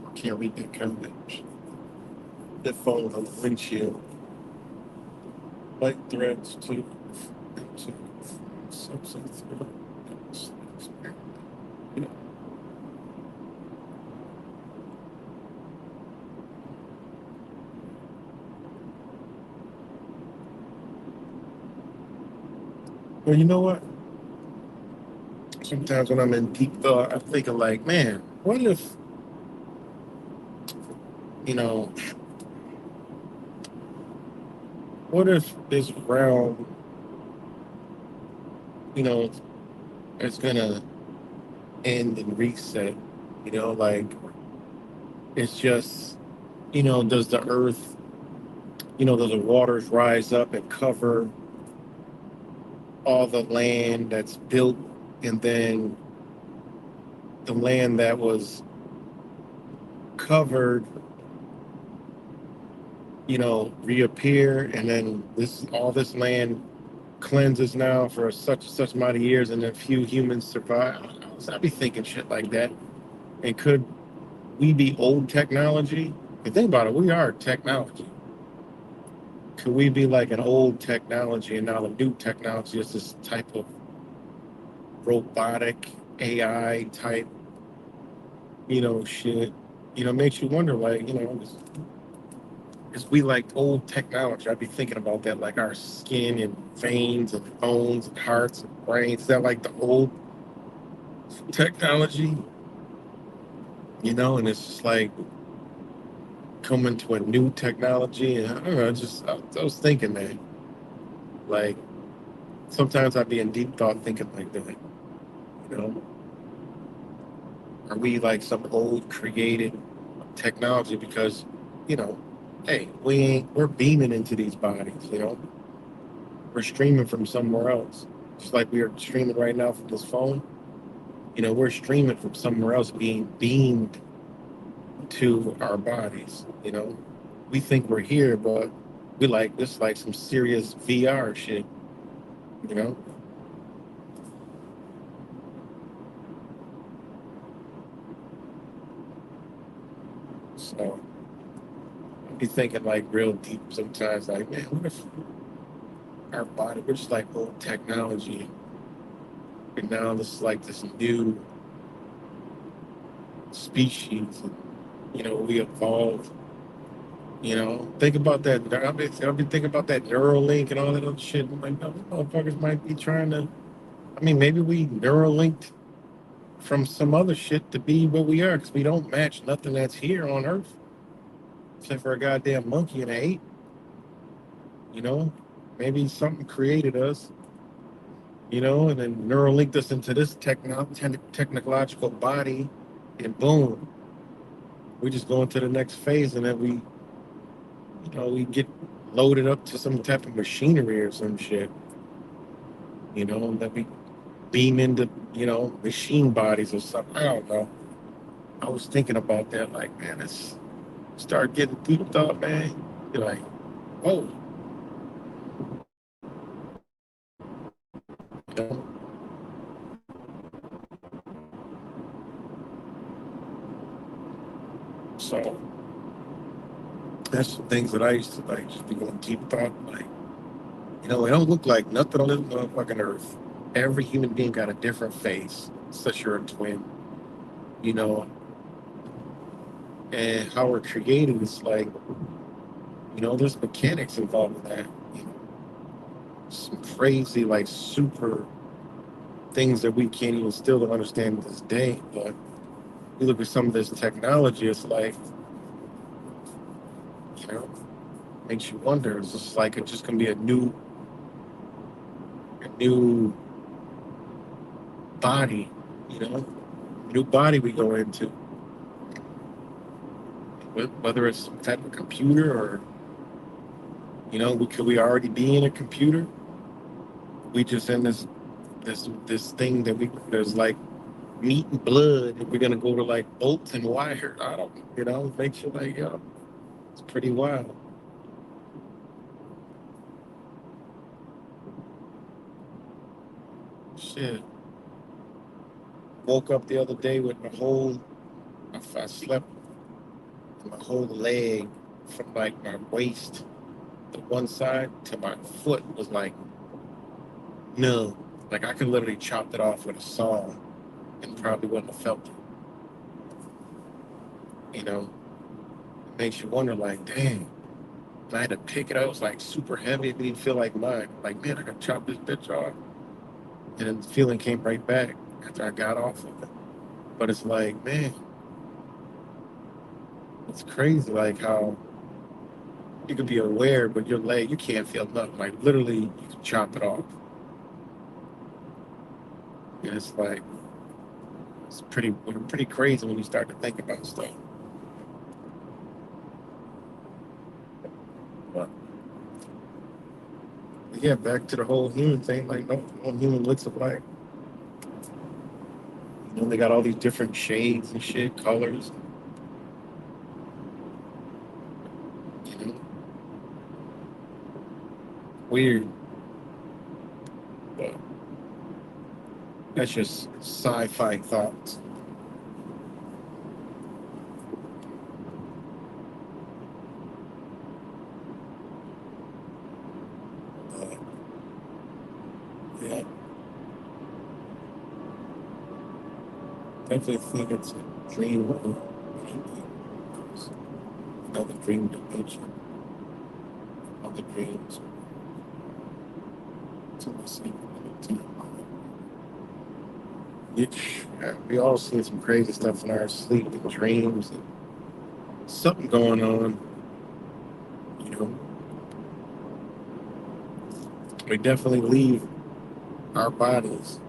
I can't read that combination. The phone on the windshield. Light threads to substance. You know. Well, you know what? Sometimes when I'm in deep thought, I'm thinking like, man, what if, you know, what if this realm, you know, is gonna end and reset? You know, like it's just, you know, does the earth, you know, does the waters rise up and cover all the land that's built, and then the land that was covered, you know, reappear, and then all this land cleanses now for such amount of years, and then few humans survive. I'd be thinking shit like that. And could we be old technology? If you think about it, we are technology. Could we be like an old technology, and now the new technology is this type of robotic AI type, you know, shit? You know, makes you wonder, like, you know, is we like old technology? I'd be thinking about that, like our skin and veins and bones and hearts and brains. Is that like the old technology? You know, and it's just like, coming to a new technology. And I don't know, I was thinking, man, like sometimes I'd be in deep thought thinking like that, you know, are we like some old created technology because, you know, hey, we're beaming into these bodies, you know, we're streaming from somewhere else. Just like we are streaming right now from this phone, you know, we're streaming from somewhere else being beamed to our bodies, you know. We think we're here, but we like this like some serious VR shit, you know. So I be thinking like real deep sometimes, like, man, what if our body, we're just like old technology, and now this is like this new species, and, you know, we evolved. You know, think about that. I've been thinking about that Neuralink and all that other shit. I'm like, no, motherfuckers might be trying to. I mean, maybe we Neuralinked from some other shit to be what we are because we don't match nothing that's here on Earth except for a goddamn monkey and an ape. You know, maybe something created us. You know, and then Neuralinked us into this technological body, and boom, we just go into the next phase, and then we get loaded up to some type of machinery or some shit. You know, that we beam into, machine bodies or something. I don't know. I was thinking about that, like, man, it's start getting deep thought, man. You're like, oh, you know. So that's some things that I used to like just be going deep thought, like, it don't look like nothing on this motherfucking earth. Every human being got a different face, such you're a twin, you know, and how we're created is like, there's mechanics involved in that. You know, some crazy, like super things that we can't even still understand to this day. But you look at some of this technology, it's like, you know, makes you wonder. It's just like it's just gonna be a new body, you know, new body we go into. Whether it's some type of computer or, could we already be in a computer? We just in this thing that there's like meat and blood, and we're gonna go to like bolts and wire. I don't, it makes you like, it's pretty wild. Shit. Woke up the other day with I slept my whole leg from like my waist to one side to my foot was like numb. Like I could literally chop it off with a saw and probably wouldn't have felt it. It makes you wonder, like, damn. And I had to pick it up. It was like super heavy. It didn't feel like mine. Like, man, I could chop this bitch off. And then the feeling came right back after I got off of it. But it's like, man, it's crazy. Like how you could be aware, but your leg, you can't feel nothing. Like literally, you can chop it off. And it's like, it's pretty crazy when you start to think about stuff. But yeah, back to the whole human thing. Like, no human looks alike. They got all these different shades and shit, colors. You know, weird, but that's just sci-fi thoughts. Uh, yeah, definitely think it's a dream. Another dream dimension. Other dreams. To the same time. We all seen some crazy stuff in our sleep and dreams. And something going on. You know, we definitely leave our bodies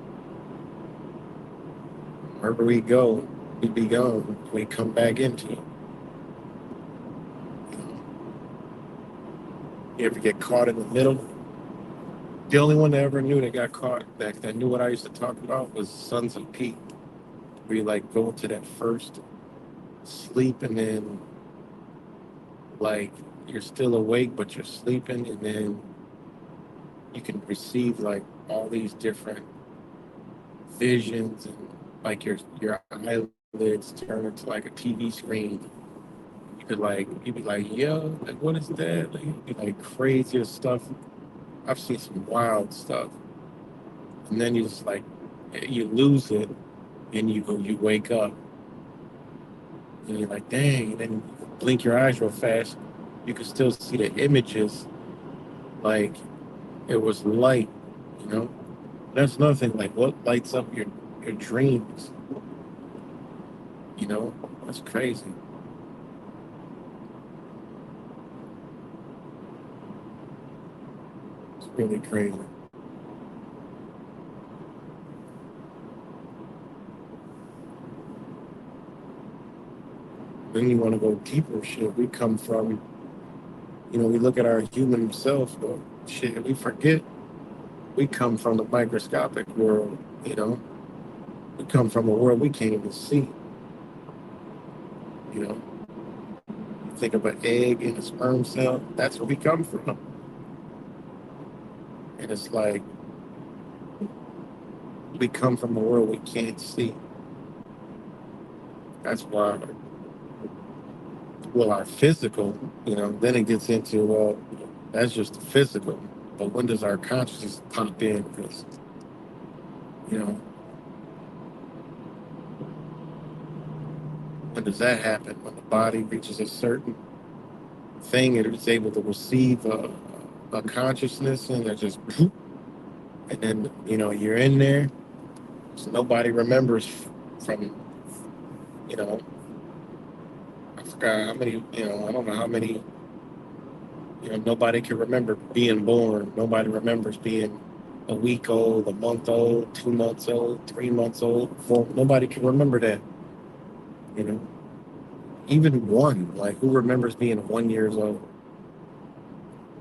wherever we go. We be gone. We come back into it. You know, you ever get caught in the middle? The only one that ever knew that got caught that knew what I used to talk about was Sons of Pete. Where you like go to that first sleep and then like you're still awake but you're sleeping and then you can receive like all these different visions and like your eyelids turn into like a TV screen. You'd be like, yo, like what is that? Like it'd be like craziest stuff. I've seen some wild stuff. And then you just like you lose it and you wake up and you're like, dang, and then you blink your eyes real fast, you can still see the images like it was light, you know? That's another thing, like what lights up your dreams, you know? That's crazy. It's really crazy. Then you want to go deeper shit. We come from, we look at our human self, but shit, we forget we come from the microscopic world, you know? We come from a world we can't even see, you know? Think of an egg and a sperm cell, that's where we come from. And it's like we come from a world we can't see. That's why, well, our physical, then it gets into, well, that's just the physical. But when does our consciousness pop in? Because, you know, when does that happen? When the body reaches a certain thing, it is able to receive a consciousness and it just, and then, you're in there. So nobody remembers from, you know, I forgot how many, I don't know how many, nobody can remember being born. Nobody remembers being a week old, a month old, 2 months old, 3 months old. Nobody can remember that, you know. Even one, like who remembers being 1 years old,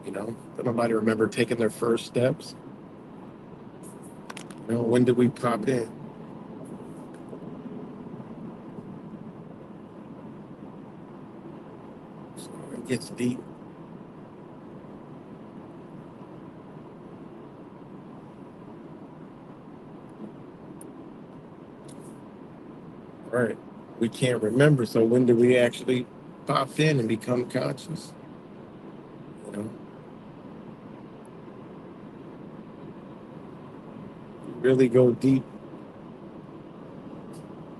you know? Nobody remember taking their first steps. When did we pop in? So it gets deep. All right. We can't remember. So when do we actually pop in and become conscious? You know, really go deep,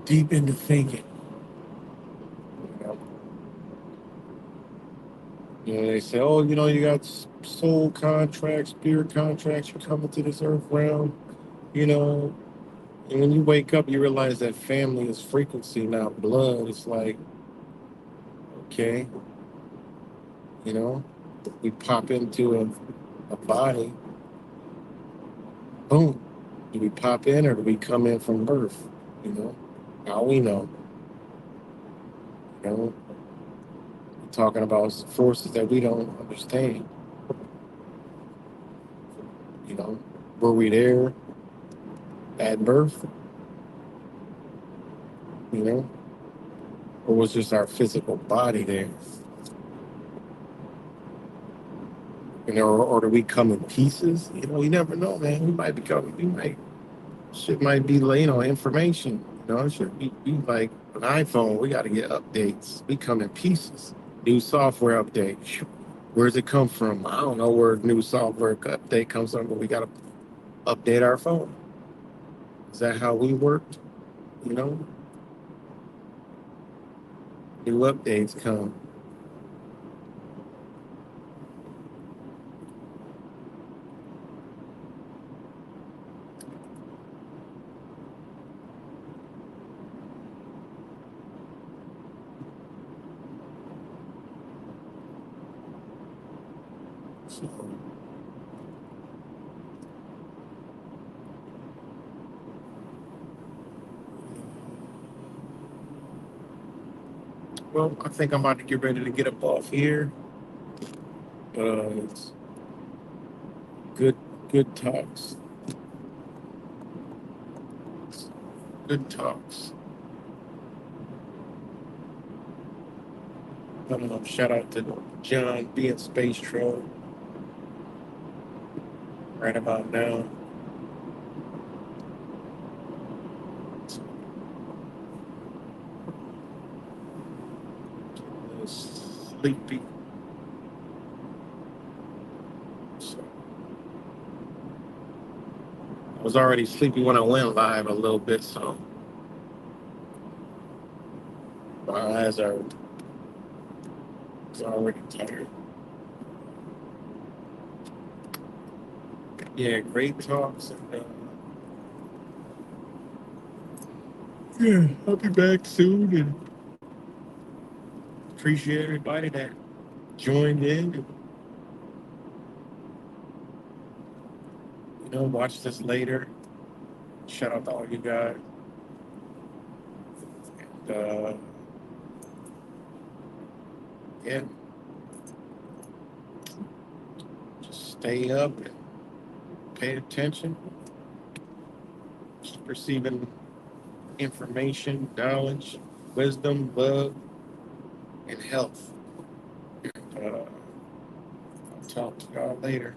deep into thinking. You know, they say, oh, you got soul contracts, spirit contracts. You're coming to this earth realm. You know, and when you wake up, you realize that family is frequency, not blood. It's like, okay, you know, we pop into a body, boom. Do we pop in or do we come in from birth? You know, how we know, you know, we're talking about forces that we don't understand, you know. Were we there at birth, you know, or was just our physical body there? Or do we come in pieces? You never know, man. Shit might be, information. It should be like an iPhone. We got to get updates. We come in pieces. New software update. Where's it come from? I don't know where new software update comes from, but we got to update our phone. Is that how we worked? You know, new updates come. So, well, I think I'm about to get ready to get up off here. It's good, good talks. Good talks. Shout out to John being Space Troll right about now. A little sleepy. So, I was already sleepy when I went live a little bit, so my eyes are already tired. Yeah, great talks. And, yeah, I'll be back soon and appreciate everybody that joined in and, watch this later. Shout out to all you guys. And, yeah, just stay up and pay attention. Keep receiving information, knowledge, wisdom, love, and health. I'll talk to y'all later.